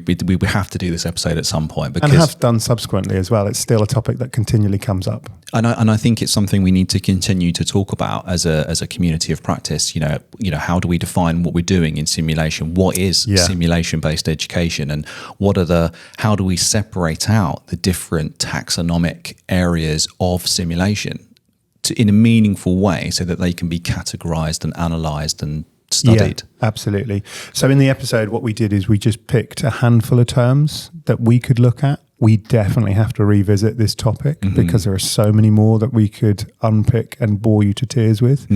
have to do this episode at some point. Because, and have done subsequently as well. It's still a topic that continually comes up. And I think it's something we need to continue to talk about as a community of practice. You know, how do we define what we're doing in simulation? What is simulation-based education, and how do we separate out the different taxonomic areas of simulation in a meaningful way, so that they can be categorized and analyzed and studied? Yeah, absolutely. So in the episode, what we did is we just picked a handful of terms that we could look at. We definitely have to revisit this topic because there are so many more that we could unpick and bore you to tears with.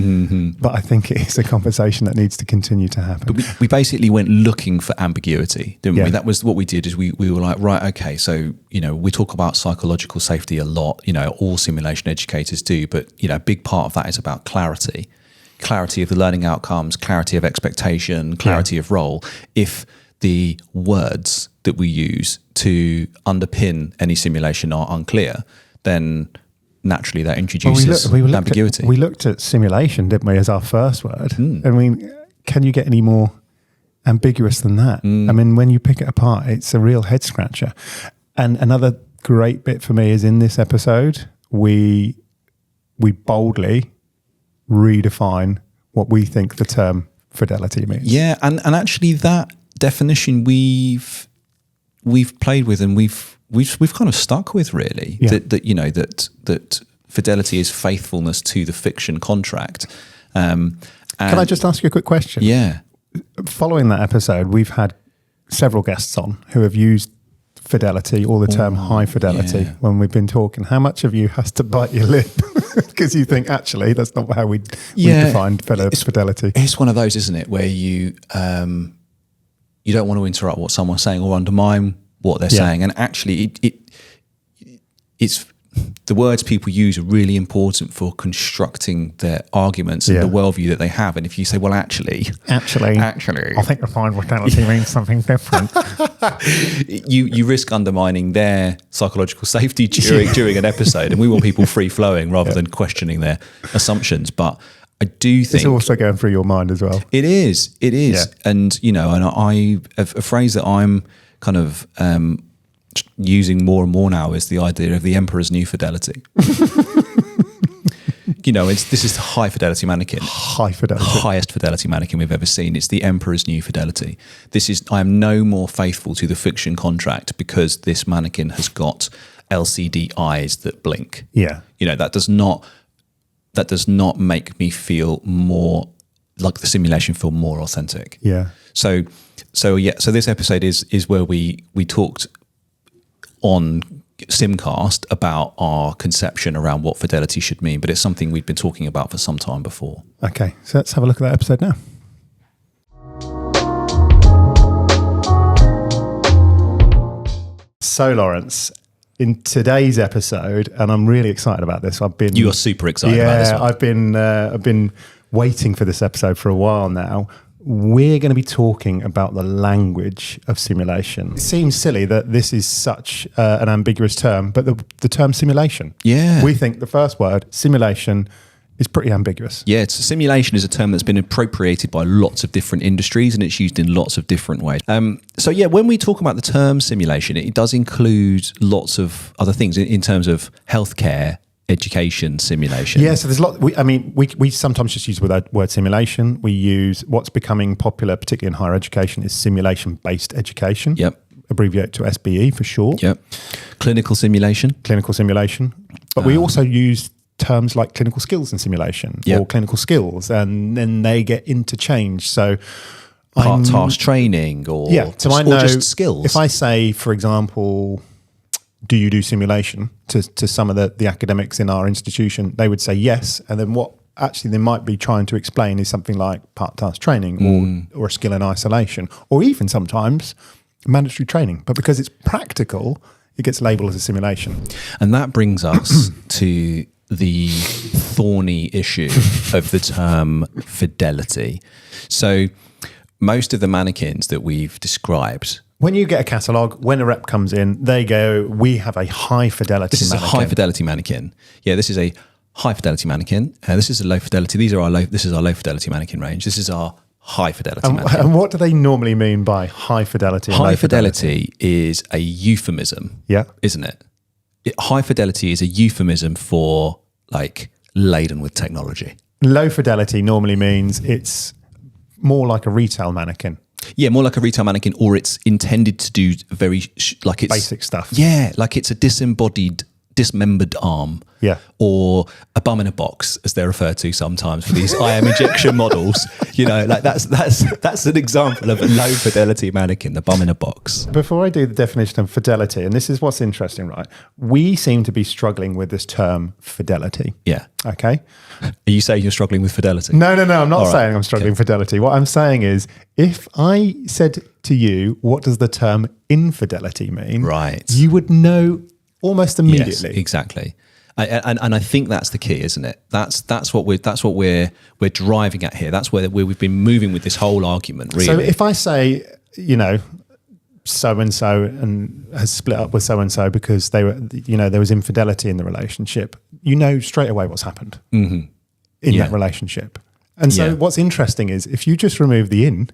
But I think it is a conversation that needs to continue to happen. But we basically went looking for ambiguity, didn't we? That was what we did. Is we were like, right, okay, so, you know, we talk about psychological safety a lot. You know, all simulation educators do, but, you know, a big part of that is about clarity of the learning outcomes, clarity of expectation, clarity of role. If the words that we use to underpin any simulation are unclear, then naturally that introduces ambiguity. We looked at simulation, didn't we, as our first word? I mean, can you get any more ambiguous than that? I mean, when you pick it apart, it's a real head scratcher. And another great bit for me is in this episode, we boldly redefine what we think the term fidelity means. Yeah, and actually that definition we've played with, and we've kind of stuck with, really. Yeah. That fidelity is faithfulness to the fiction contract. Can I just ask you a quick question? Yeah. Following that episode, we've had several guests on who have used fidelity, or the term high fidelity, when we've been talking. How much of you has to bite your lip because you think, actually, that's not how we define fidelity? It's one of those, isn't it, where you don't want to interrupt what someone's saying or undermine what they're saying. And actually, it's the words people use are really important for constructing their arguments and the worldview that they have. And if you say, well, actually, I think refined fidelity means something different. you risk undermining their psychological safety during an episode. And we want people free flowing rather than questioning their assumptions. But I do think it's also going through your mind as well. It is. Yeah. And, you know, and a phrase that I'm kind of using more and more now is the idea of the emperor's new fidelity. You know, this is the high fidelity mannequin. High fidelity. Highest fidelity mannequin we've ever seen. It's the emperor's new fidelity. I am no more faithful to the fiction contract because this mannequin has got LCD eyes that blink. Yeah. You know, that does not make me feel more like the simulation feel more authentic. Yeah. So this episode is where we talked on SimCast about our conception around what fidelity should mean, but it's something we've been talking about for some time before. Okay, so let's have a look at that episode now. So, Lawrence, in today's episode, and I'm really excited about this. You are super excited about this one. I've been waiting for this episode for a while now. We're going to be talking about the language of simulation. It seems silly that this is such an ambiguous term, but the term simulation. Yeah. We think the first word, simulation, is pretty ambiguous. Yeah, simulation is a term that's been appropriated by lots of different industries, and it's used in lots of different ways. So when we talk about the term simulation, it does include lots of other things in terms of healthcare, education, simulation. Yeah, so there's a lot. We sometimes just use the word simulation. We use what's becoming popular, particularly in higher education, is simulation-based education. Yep. Abbreviate to SBE for short. Yep. Clinical simulation. But we also use terms like clinical skills and simulation or clinical skills, and then they get interchanged. So part task training or just skills. If I say, for example, do you do simulation to some of the academics in our institution, they would say yes. And then what actually they might be trying to explain is something like part task training or a skill in isolation, or even sometimes mandatory training. But because it's practical, it gets labelled as a simulation. And that brings us to the thorny issue of the term fidelity. So most of the mannequins that we've described, when you get a catalogue, when a rep comes in, they go, we have a high fidelity this is mannequin. a high fidelity mannequin. Yeah, this is a high fidelity mannequin. This is a low fidelity. This is our low fidelity mannequin range. This is our high fidelity mannequin. And what do they normally mean by high fidelity? High fidelity is a euphemism, isn't it? High fidelity is a euphemism for like laden with technology. Low fidelity normally means it's more like a retail mannequin. Yeah, more like a retail mannequin, or it's intended to do very like it's basic stuff. Yeah, like it's a dismembered arm. Yeah. Or a bum in a box, as they're referred to sometimes for these IM injection models. You know, like that's an example of a low fidelity mannequin, the bum in a box. Before I do the definition of fidelity, and this is what's interesting, right? We seem to be struggling with this term fidelity. Yeah. Okay. Are you saying you're struggling with fidelity? No. I'm not saying I'm struggling with fidelity. What I'm saying is, if I said to you, what does the term infidelity mean? Right. You would know almost immediately. Yes, exactly. And I think that's the key, isn't it? That's what we're driving at here. That's where we've been moving with this whole argument. Really. So if I say, so and so and has split up with so and so because they were, there was infidelity in the relationship, straight away what's happened in that relationship. And so what's interesting is if you just remove the in,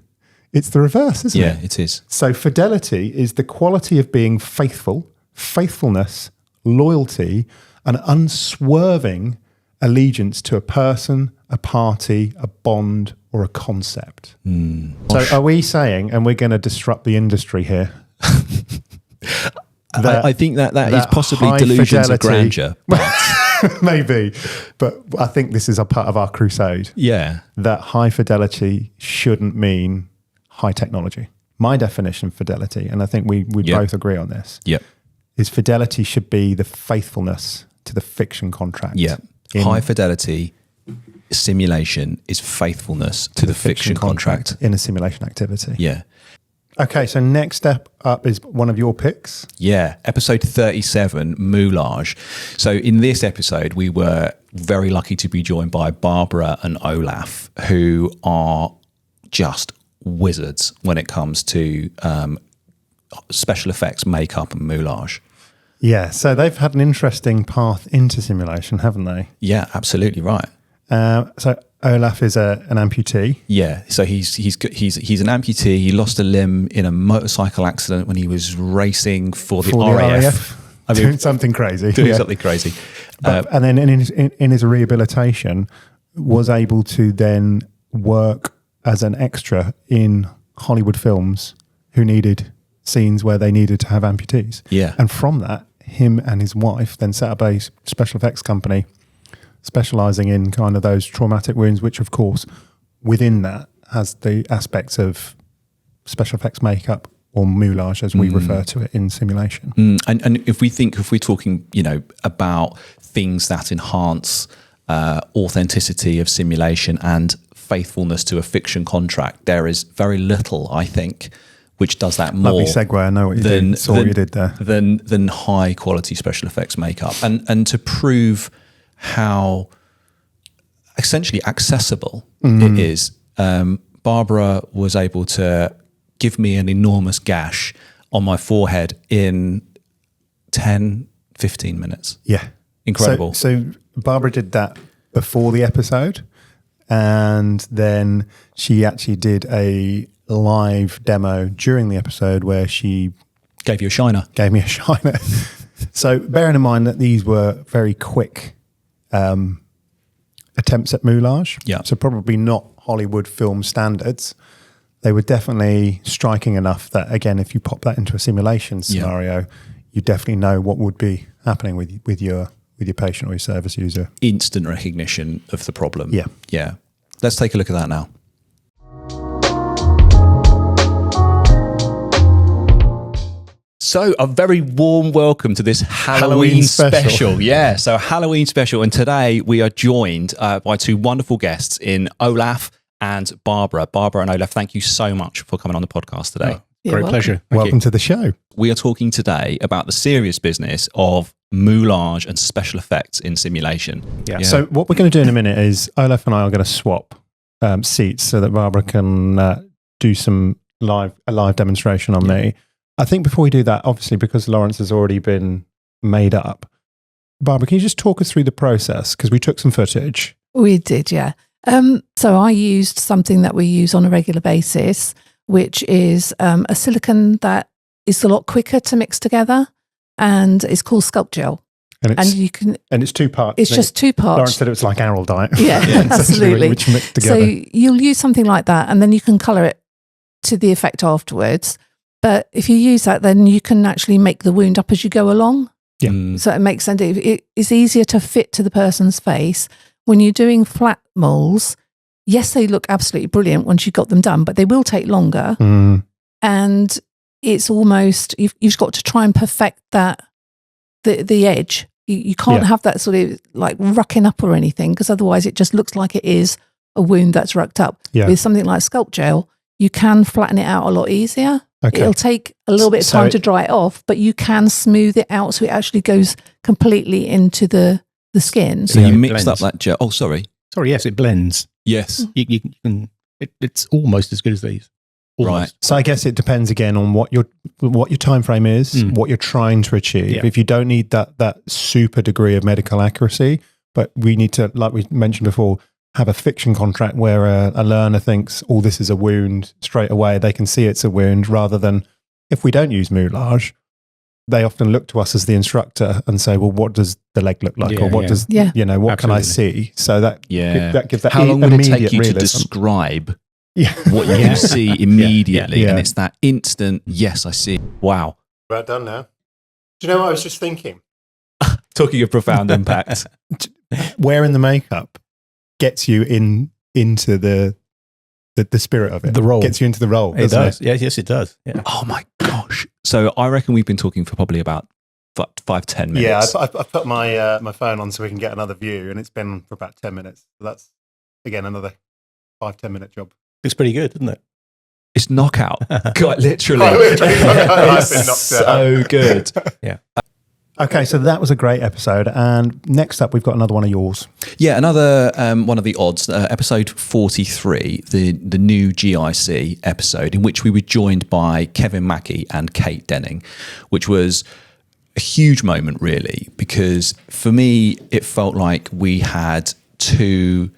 it's the reverse, isn't it? Yeah, it is. So fidelity is the quality of being faithful, faithfulness, loyalty, an unswerving allegiance to a person, a party, a bond, or a concept. So are we saying, and we're going to disrupt the industry here, I think that is possibly delusions of grandeur. Maybe, but I think this is a part of our crusade. Yeah. That high fidelity shouldn't mean high technology. My definition of fidelity, and I think we both agree on this, is fidelity should be the faithfulness to the fiction contract. Yeah. High fidelity simulation is faithfulness to the fiction contract in a simulation activity. Yeah. Okay, so next step up is one of your picks. Yeah, episode 37, Moulage. So in this episode, we were very lucky to be joined by Barbara and Olaf, who are just wizards when it comes to special effects, makeup and moulage. Yeah, so they've had an interesting path into simulation, haven't they? Yeah, absolutely right. So Olaf is an amputee. Yeah, so he's an amputee. He lost a limb in a motorcycle accident when he was racing for the RAF. Doing something crazy. Something crazy. And then in his rehabilitation, was able to then work as an extra in Hollywood films who needed scenes where they needed to have amputees. Yeah. And from that, him and his wife then set up a special effects company specialising in kind of those traumatic wounds, which of course within that has the aspects of special effects makeup or moulage as we refer to it in simulation. And if we're talking, about things that enhance authenticity of simulation and faithfulness to a fiction contract, there is very little, I think, which does that more. Lovely segue. I know what you did. Saw what you did there. Than high quality special effects makeup, and to prove how essentially accessible it is. Barbara was able to give me an enormous gash on my forehead in 10, 15 minutes. Yeah. Incredible. So Barbara did that before the episode, and then she actually did a live demo during the episode where she gave you a shiner. Gave me a shiner. So bearing in mind that these were very quick attempts at moulage, so probably not Hollywood film standards, they were definitely striking enough that, again, if you pop that into a simulation scenario, you definitely know what would be happening with your patient or your service user. Instant recognition of the problem. Yeah. Yeah. Let's take a look at that now. So a very warm welcome to this Halloween special. Yeah, so Halloween special. And today we are joined by two wonderful guests in Olaf and Barbara. Barbara and Olaf, thank you so much for coming on the podcast today. Great pleasure. Welcome to the show. We are talking today about the serious business of moulage and special effects in simulation. Yeah. So what we're going to do in a minute is Olaf and I are going to swap seats so that Barbara can do some live demonstration on me. I think before we do that, obviously, because Lawrence has already been made up, Barbara, can you just talk us through the process? Because we took some footage. We did, yeah. So I used something that we use on a regular basis, which is a silicone that is a lot quicker to mix together, and it's called Sculpt Gel. And it's two parts. It's just two parts. Lawrence said it was like Arrow Diet. Yeah, absolutely. Which mixed together. So you'll use something like that, and then you can colour it to the effect afterwards. But if you use that, then you can actually make the wound up as you go along. Yeah. So it makes sense. It's easier to fit to the person's face. When you're doing flat moles, yes, they look absolutely brilliant once you've got them done, but they will take longer. And it's almost, you've got to try and perfect that, the edge. You can't have that sort of like rucking up or anything, because otherwise it just looks like it is a wound that's rucked up. Yeah. With something like Sculpt Gel, you can flatten it out a lot easier. Okay. It'll take a little bit of time to dry it off, but you can smooth it out so it actually goes completely into the skin. So you mixed up that gel. Oh, sorry. Sorry, yes, it blends. Yes. You can. It's almost as good as these. Almost. Right. So I guess it depends again on what your time frame is, what you're trying to achieve. Yeah. If you don't need that super degree of medical accuracy, but we need to, like we mentioned before, have a fiction contract where a learner thinks, oh, this is a wound straight away. They can see it's a wound, rather than if we don't use moulage, they often look to us as the instructor and say, well, what does the leg look like? Or what does, what Absolutely. can I see? So that gives that How long will it take you realism. to describe what you can see immediately? And it's that instant, yes, I see. Wow. Well done now. Do you know what I was just thinking? Talking of profound impact. Wearing the makeup gets you into the spirit of it. The role. Gets you into the role. It does. Yes, it does. Yeah. Oh my gosh. So I reckon we've been talking for probably about 5-10 minutes. Yeah, I put my phone on so we can get another view, and it's been for about 10 minutes. So that's, again, another 5-10 minute job. Looks pretty good, doesn't it? It's knockout. God, literally. It's so good. Yeah. Okay, so that was a great episode. And next up, we've got another one of yours. Yeah, another one of the odds, episode 43, the new GIC episode, in which we were joined by Kevin Mackey and Kate Denning, which was a huge moment, really, because for me, it felt like we had two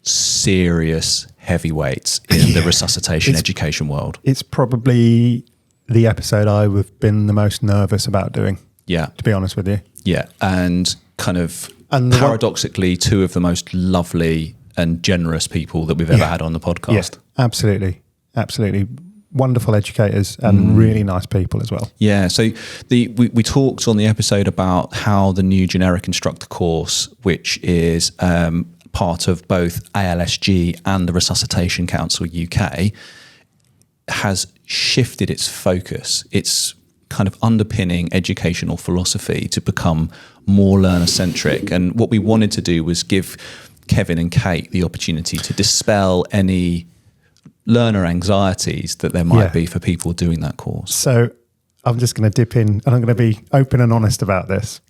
serious heavyweights in the resuscitation education world. It's probably the episode I've been the most nervous about doing. Yeah. To be honest with you. Yeah. And kind of paradoxically, two of the most lovely and generous people that we've ever had on the podcast. Yeah, absolutely. Absolutely. Wonderful educators and really nice people as well. Yeah. So we talked on the episode about how the new generic instructor course, which is part of both ALSG and the Resuscitation Council UK, has shifted its focus. It's kind of underpinning educational philosophy to become more learner-centric. And what we wanted to do was give Kevin and Kate the opportunity to dispel any learner anxieties that there might be for people doing that course. So I'm just going to dip in, and I'm going to be open and honest about this,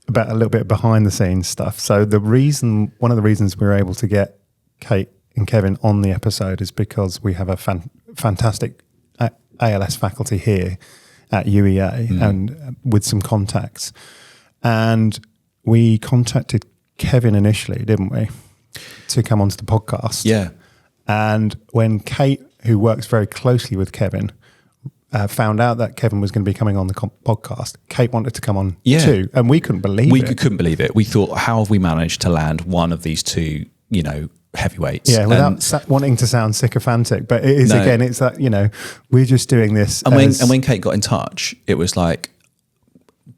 about a little bit behind the scenes stuff. So one of the reasons we were able to get Kate and Kevin on the episode is because we have a fantastic ALS faculty here at UEA and with some contacts. And we contacted Kevin initially, didn't we, to come onto the podcast. Yeah. And when Kate, who works very closely with Kevin, found out that Kevin was going to be coming on the podcast, Kate wanted to come on too. And we couldn't believe it. We couldn't believe it. We thought, how have we managed to land one of these two, heavyweights? Yeah, without wanting to sound sycophantic. But it is, again, it's that, we're just doing this. And when Kate got in touch, it was like,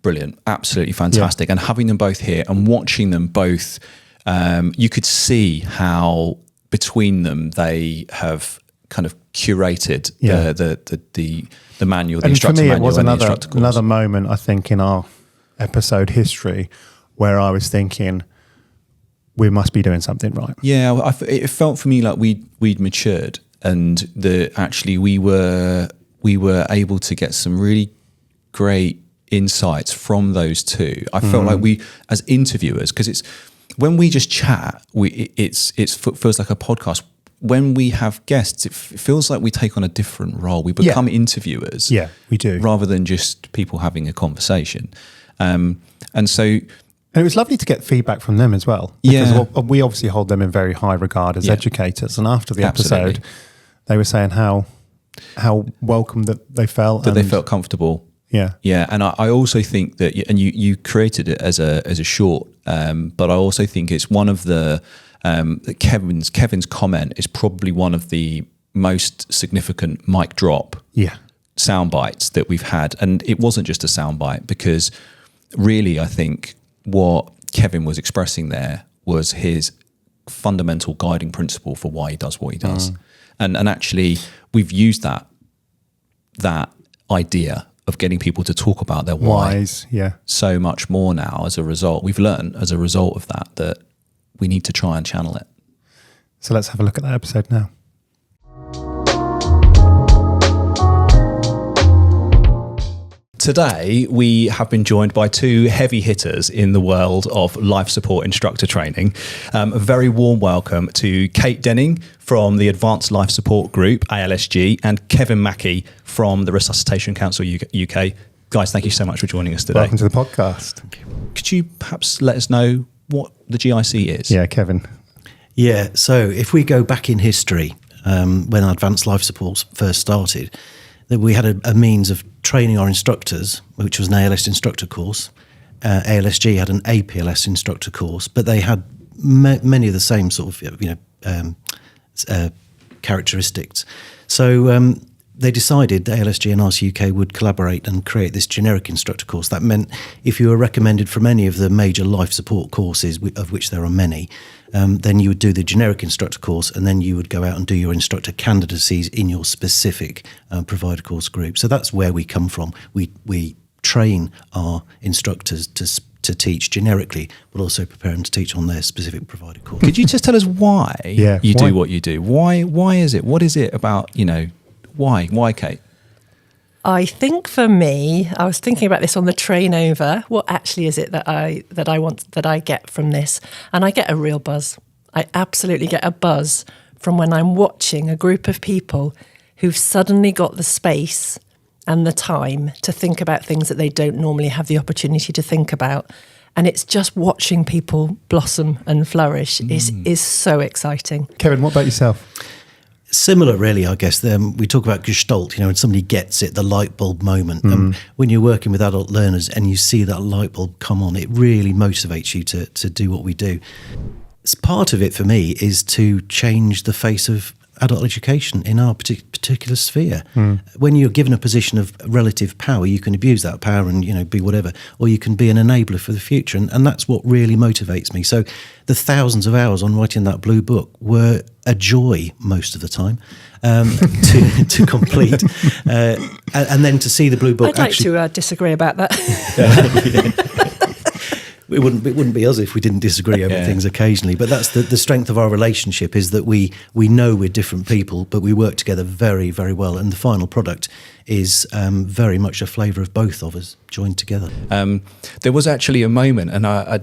brilliant, absolutely fantastic. And having them both here and watching them both, you could see how between them they have kind of curated Yeah. the manual, the And for instructor me, it manual, was and the instructor course. another moment, I think, in our episode history where I was thinking we must be doing something right. Yeah, it felt for me like we'd matured, and we were able to get some really great insights from those two. I felt like we, as interviewers, because it's when we just chat, it feels like a podcast. When we have guests, it feels like we take on a different role. We become interviewers. Yeah, we do. Rather than just people having a conversation. And it was lovely to get feedback from them as well. Because we obviously hold them in very high regard as educators. And after the episode, they were saying how welcome that they felt. That they felt comfortable. Yeah. Yeah. And I also think that, and you created it as a short, but I also think it's one of the, Kevin's comment is probably one of the most significant mic drop sound bites that we've had. And it wasn't just a sound bite, because really I think what Kevin was expressing there was his fundamental guiding principle for why he does what he does. And actually we've used that idea of getting people to talk about their whys so much more now as a result. We've learned as a result of that we need to try and channel it. So let's have a look at that episode now. Today, we have been joined by two heavy hitters in the world of life support instructor training. A very warm welcome to Kate Denning from the Advanced Life Support Group, ALSG, and Kevin Mackey from the Resuscitation Council UK. Guys, thank you so much for joining us today. Welcome to the podcast. Could you perhaps let us know what the GIC is? Yeah, Kevin. Yeah, so if we go back in history, when Advanced Life Support first started, that we had a means of training our instructors, which was an ALS instructor course. ALSG had an APLS instructor course, but they had many of the same sort of characteristics. So they decided that ALSG and RCUK would collaborate and create this generic instructor course. That meant if you were recommended from any of the major life support courses, of which there are many, then you would do the generic instructor course, and then you would go out and do your instructor candidacies in your specific provider course group. So that's where we come from. We train our instructors to teach generically, but also prepare them to teach on their specific provider course. Could you just tell us why you do what you do? Why is it? What is it about, why, Kate? I think for me, I was thinking about this on the train over. What actually is it that I get from this? And I get a real buzz. I absolutely get a buzz from when I'm watching a group of people who've suddenly got the space and the time to think about things that they don't normally have the opportunity to think about. And it's just watching people blossom and flourish is so exciting. Kevin, what about yourself? Similar, really, I guess. We talk about Gestalt, when somebody gets it, the light bulb moment. When you're working with adult learners and you see that light bulb come on, it really motivates you to do what we do. Part of it for me is to change the face of adult education in our particular sphere. When you're given a position of relative power, you can abuse that power and be whatever, or you can be an enabler for the future, and that's what really motivates me. So the thousands of hours on writing that blue book were a joy most of the time to complete, and then to see the blue book. I'd like to disagree about that. It wouldn't be us if we didn't disagree over things occasionally. But that's the strength of our relationship, is that we know we're different people, but we work together very, very well. And the final product is very much a flavour of both of us joined together. There was actually a moment, and I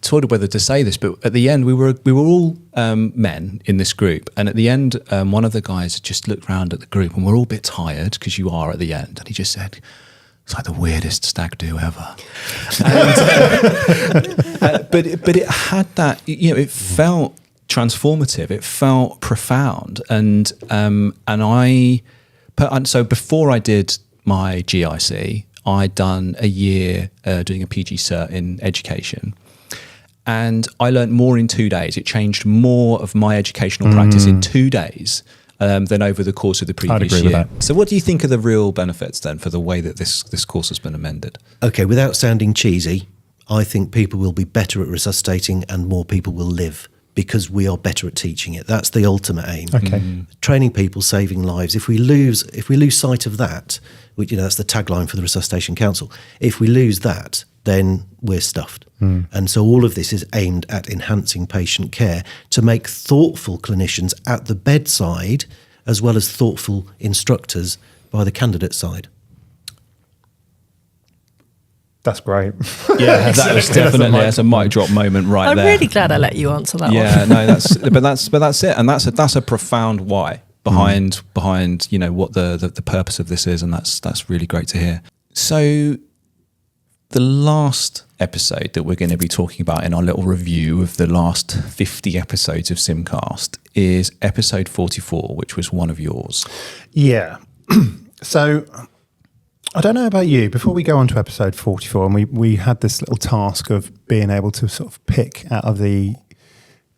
toyed whether to say this, but at the end we were all men in this group, and at the end one of the guys just looked round at the group, and we're all a bit tired because you are at the end, and he just said, "It's like the weirdest stag do ever." But it had that, it felt transformative. It felt profound, and so before I did my GIC, I'd done a year doing a PG Cert in education, and I learned more in 2 days. It changed more of my educational practice in 2 days than over the course of the previous year. With that. So what do you think are the real benefits then for the way that this course has been amended? Okay, without sounding cheesy, I think people will be better at resuscitating and more people will live because we are better at teaching it. That's the ultimate aim. Okay. Training people, saving lives. If we lose sight of that, which, that's the tagline for the Resuscitation Council. If we lose that, then we're stuffed. And so all of this is aimed at enhancing patient care to make thoughtful clinicians at the bedside as well as thoughtful instructors by the candidate side. That's great. Yeah, that was definitely that's a mic drop moment right I'm there. really glad I let you answer that one. Yeah, no, that's it, and that's a profound why behind what the purpose of this is, and that's really great to hear. So, the last episode that we're going to be talking about in our little review of the last 50 episodes of SimCast is episode 44, which was one of yours. Yeah. So, I don't know about you. Before we go on to episode 44, and we had this little task of being able to sort of pick out of the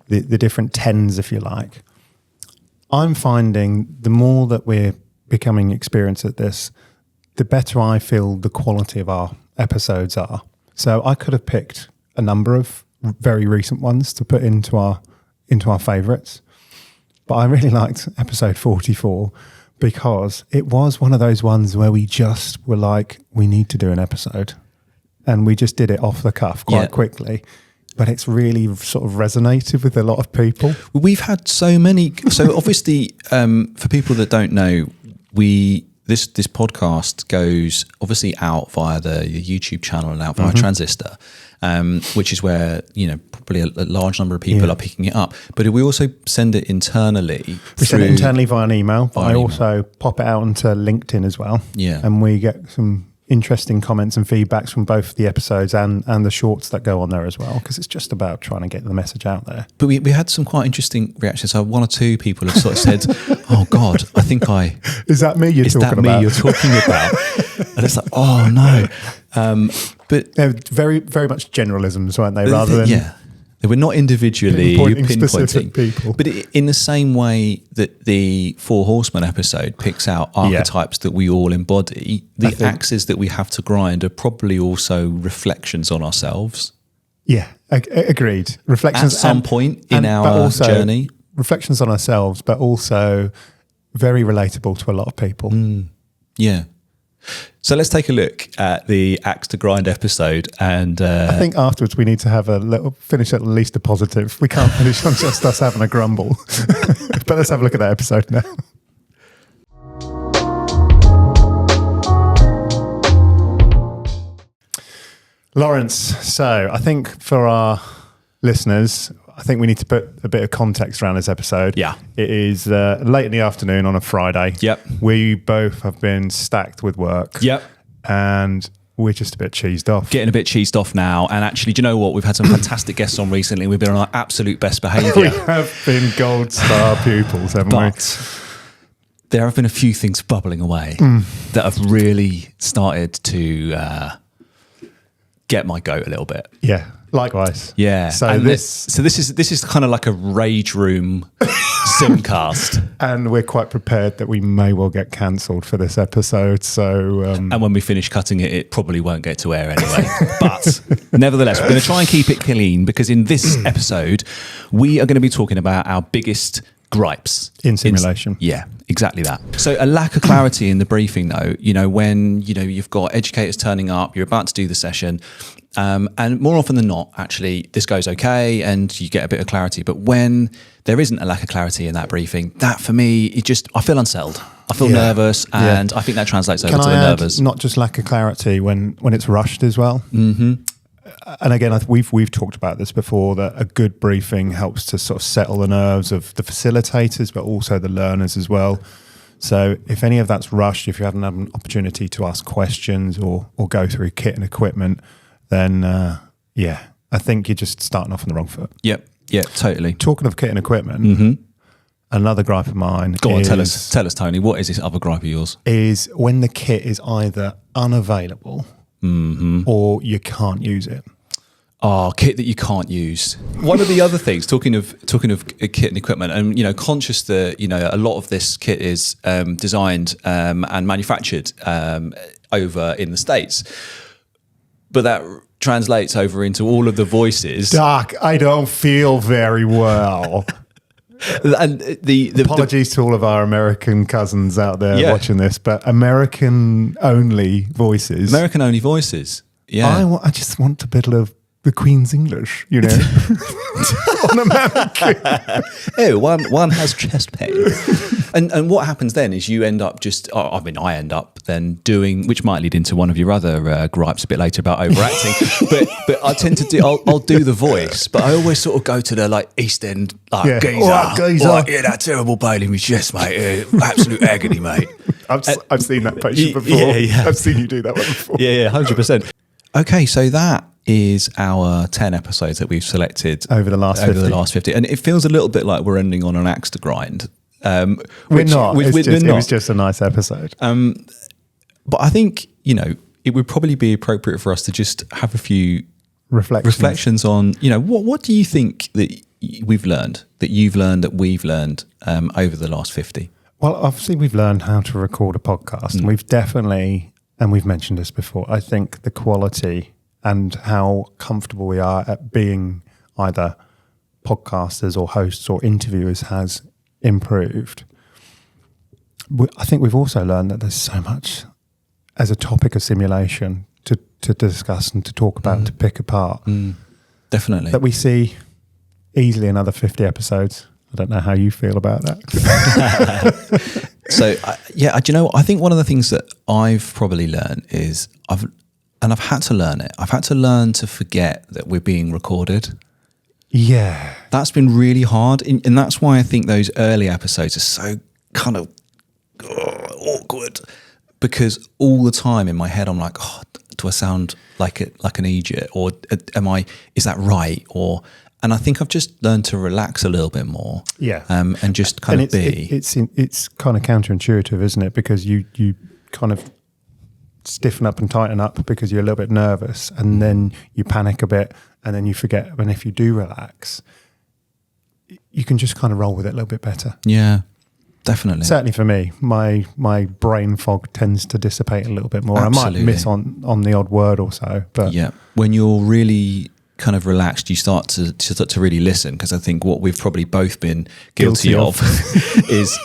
different tens, if you like. I'm finding the more that we're becoming experienced at this, the better I feel the quality of our episodes are. So I could have picked a number of very recent ones to put into our favourites, but I really liked episode 44 because it was one of those ones where we just were like, we need to do an episode, and we just did it off the cuff quite quickly. But it's really sort of resonated with a lot of people. We've had so many. So obviously, for people that don't know, this podcast goes obviously out via the YouTube channel and out via Transistor, which is where probably a large number of people are picking it up. But we also send it internally. We send it internally via an email, but I also pop it out onto LinkedIn as well. Yeah, and we get some interesting comments and feedbacks from both the episodes and the shorts that go on there as well, because it's just about trying to get the message out there. But we had some quite interesting reactions. So one or two people have sort of said, "Oh God, I think is that me you're talking about?" You're talking about?" And it's like, "Oh no," but they're very very much generalisms, weren't they? Rather than they were not individually pinpointing specific people. But in the same way that the Four Horsemen episode picks out archetypes that we all embody, the axes that we have to grind are probably also reflections on ourselves. Yeah, agreed. Reflections at some point in our journey. Reflections on ourselves, but also very relatable to a lot of people. Yeah. So let's take a look at the Axe to Grind episode, and I think afterwards we need to have finish at least a positive. We can't finish on just us having a grumble. But let's have a look at that episode now. Lawrence, so I think for our listeners, I think we need to put a bit of context around this episode. Yeah. It is late in the afternoon on a Friday. Yep. We both have been stacked with work. Yep. And we're just a bit cheesed off. Getting a bit cheesed off now. And actually, do you know what? We've had some fantastic guests on recently. We've been on our absolute best behaviour. We have been gold star pupils, haven't we? But there have been a few things bubbling away that have really started to get my goat a little bit. Yeah. Likewise. Yeah. So this is kind of like a rage room SimCast. And we're quite prepared that we may well get cancelled for this episode. So and when we finish cutting it, it probably won't get to air anyway. But nevertheless, we're going to try and keep it clean, because in this episode, we are going to be talking about our biggest gripes in simulation. Yeah, exactly that. So a lack of clarity in the briefing, though, when you've got educators turning up, you're about to do the session, and more often than not, actually, this goes okay and you get a bit of clarity. But when there isn't a lack of clarity in that briefing, that for me, I feel unsettled. I feel nervous, and I think that translates over to the nervous. Not just lack of clarity when it's rushed as well. Mm-hmm. And again, we've talked about this before, that a good briefing helps to sort of settle the nerves of the facilitators, but also the learners as well. So if any of that's rushed, if you haven't had an opportunity to ask questions or go through kit and equipment, then I think you're just starting off on the wrong foot. Yep, totally. Talking of kit and equipment, another gripe of mine. Go on, tell us, Tony. What is this other gripe of yours? Is when the kit is either unavailable or you can't use it. Oh, kit that you can't use. One of the other things, talking of kit and equipment, and conscious that a lot of this kit is designed and manufactured over in the States. but that translates over into all of the voices. Doc, I don't feel very well. And the apologies to all of our American cousins out there watching this, but American only voices. Yeah. I just want a bit of the Queen's English, you know, on American. Oh, one has chest pain. And what happens then is you end up I end up then doing, which might lead into one of your other gripes a bit later about overacting, but I tend to I'll do the voice, but I always sort of go to the like East End, like, geezer. All right, geezer. All right, yeah, that terrible Bailey with chest, mate. Absolute agony, mate. I've seen that patient before. Yeah. I've seen you do that one before. Yeah, 100%. Okay, so that is our 10 episodes that we've selected over the last 50. And it feels a little bit like we're ending on an axe to grind. We're not. It was just a nice episode. But I think, it would probably be appropriate for us to just have a few reflections on, what do you think that we've learned, that you've learned, that we've learned over the last 50? Well, obviously we've learned how to record a podcast. And we've definitely, and we've mentioned this before, I think the quality and how comfortable we are at being either podcasters or hosts or interviewers has improved. I think we've also learned that there's so much as a topic of simulation to discuss and to talk about and to pick apart. Definitely. That we see easily another 50 episodes. I don't know how you feel about that. So, do you know what? I think one of the things that I've probably learned is I've had to learn it. I've had to learn to forget that we're being recorded. Yeah. That's been really hard. And that's why I think those early episodes are so kind of awkward, because all the time in my head, I'm like, do I sound like an idiot, or is that right? And I think I've just learned to relax a little bit more. Yeah. And just kind of be. It's kind of counterintuitive, isn't it? Because you kind of stiffen up and tighten up because you're a little bit nervous, and then you panic a bit, and then you forget. And if you do relax, you can just kind of roll with it a little bit better. Yeah, definitely. Certainly for me, my brain fog tends to dissipate a little bit more. Absolutely. I might miss on the odd word or so, but yeah, when you're really kind of relaxed, you start to really listen, because I think what we've probably both been guilty of is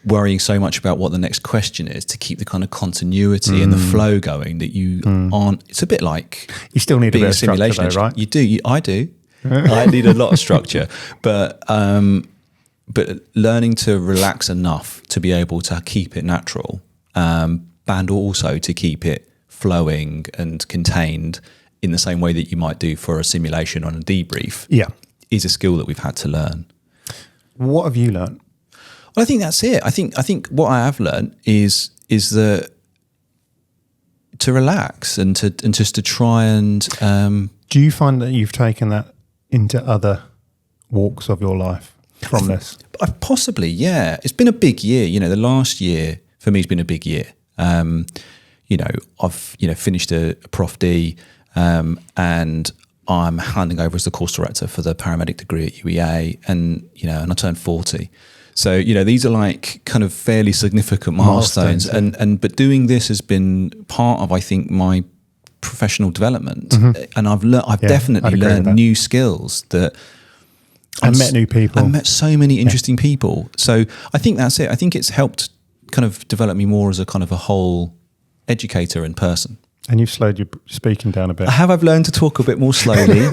worrying so much about what the next question is to keep the kind of continuity and the flow going that you aren't. It's a bit like you still need being a bit of simulation structure, though, right? You do. I do. I need a lot of structure, but learning to relax enough to be able to keep it natural, and also to keep it flowing and contained in the same way that you might do for a simulation on a debrief. Yeah, is a skill that we've had to learn. What have you learned? Well, I think that's it. I think what I have learned is to relax and just to try and. Do you find that you've taken that into other walks of your life from this? Possibly, yeah. It's been a big year. The last year for me has been a big year. I've finished a Prof D, and I'm handing over as the course director for the paramedic degree at UEA, and I turned 40. So, these are like kind of fairly significant milestones. But doing this has been part of, I think, my professional development. And I've definitely learned new skills that met new people. I met so many interesting people. So I think that's it. I think it's helped kind of develop me more as a kind of a whole educator and person. And you've slowed your speaking down a bit. I've learned to talk a bit more slowly,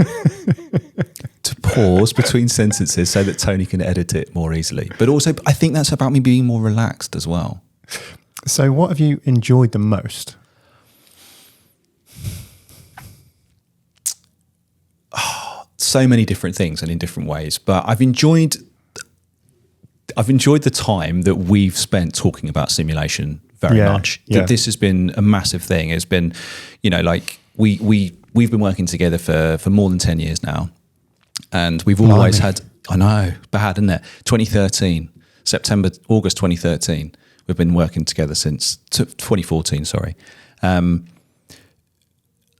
to pause between sentences so that Tony can edit it more easily. But also, I think that's about me being more relaxed as well. So what have you enjoyed the most? So many different things and in different ways. But I've enjoyed the time that we've spent talking about simulation very much. Yeah. This has been a massive thing. It's been, we've been working together for more than 10 years now. And we've always had, I know, bad, isn't it? 2013, August 2013. We've been working together since 2014, sorry.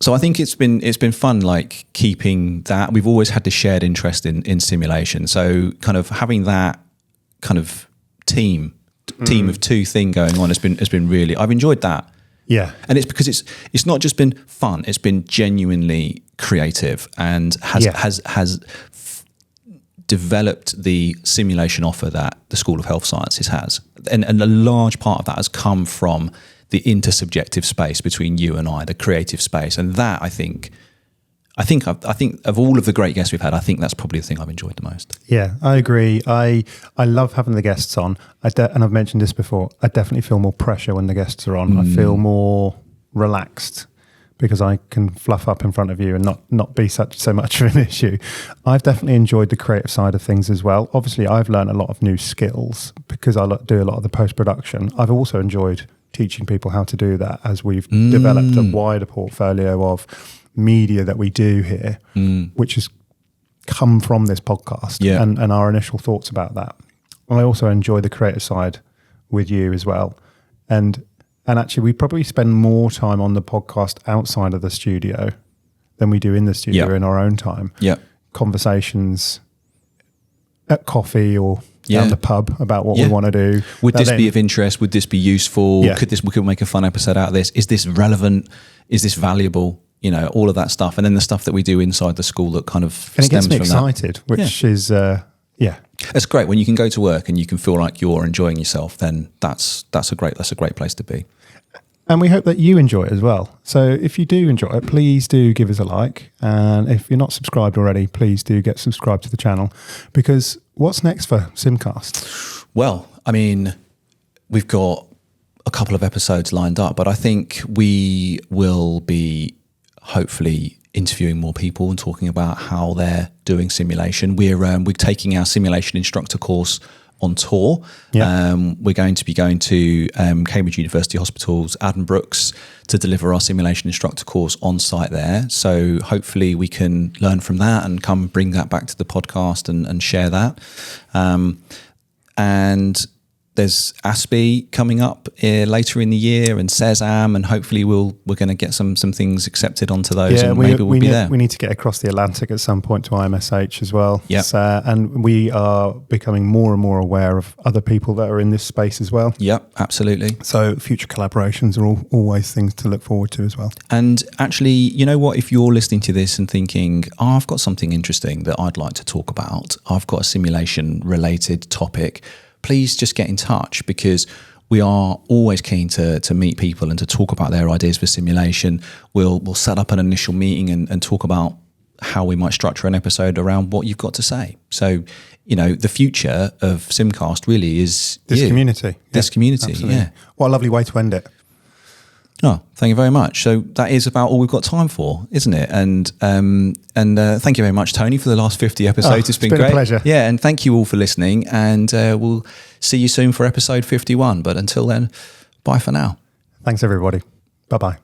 So I think it's been fun, like keeping that. We've always had this shared interest in simulation. So kind of having that kind of team of two thing going on has been really. I've enjoyed that Yeah. And it's because it's not just been fun, it's been genuinely creative and has developed the simulation offer that the School of Health Sciences has. And a large part of that has come from the intersubjective space between you and I, the creative space. And that, I think of all of the great guests we've had, I think that's probably the thing I've enjoyed the most. Yeah, I agree. I love having the guests on. And I've mentioned this before, I definitely feel more pressure when the guests are on. I feel more relaxed because I can fluff up in front of you and not be so much of an issue. I've definitely enjoyed the creative side of things as well. Obviously, I've learned a lot of new skills because I do a lot of the post-production. I've also enjoyed teaching people how to do that as we've developed a wider portfolio of media that we do here, which has come from this podcast and our initial thoughts about that. I also enjoy the creative side with you as well. And actually, we probably spend more time on the podcast outside of the studio than we do in the studio in our own time. Yeah. Conversations at coffee or down the pub about what we want to do. Would this be of interest? Would this be useful? Yeah. We could make a fun episode out of this? Is this relevant? Is this valuable? You know, all of that stuff. And then the stuff that we do inside the school that kind of and it stems gets me from excited, that. which is, It's great when you can go to work and you can feel like you're enjoying yourself. Then that's a great place to be. And we hope that you enjoy it as well. So if you do enjoy it, please do give us a like. And if you're not subscribed already, please do get subscribed to the channel. Because what's next for SimCast? Well, I mean, we've got a couple of episodes lined up, but I think we will be hopefully interviewing more people and talking about how they're doing simulation. We're taking our simulation instructor course on tour. We're going to be going to Cambridge University Hospital's Addenbrooke's to deliver our simulation instructor course on site there. So hopefully we can learn from that and come bring that back to the podcast and share that. And there's ASPE coming up later in the year and SESAM, and hopefully we're going to get some things accepted onto those, and maybe we'll be there. We need to get across the Atlantic at some point to IMSH as well. Yeah. And we are becoming more and more aware of other people that are in this space as well. Yep, absolutely. So future collaborations are always things to look forward to as well. And actually, you know what? If you're listening to this and thinking, I've got something interesting that I'd like to talk about, I've got a simulation-related topic, please just get in touch, because we are always keen to meet people and to talk about their ideas for simulation. We'll set up an initial meeting and talk about how we might structure an episode around what you've got to say. So, you know, the future of SimCast really is this community. This community, absolutely. yeah. What a lovely way to end it. Oh, thank you very much. So that is about all we've got time for, isn't it? And thank you very much, Tony, for the last 50 episodes. It's been great. A pleasure. Yeah, and thank you all for listening. And we'll see you soon for episode 51. But until then, bye for now. Thanks, everybody. Bye-bye.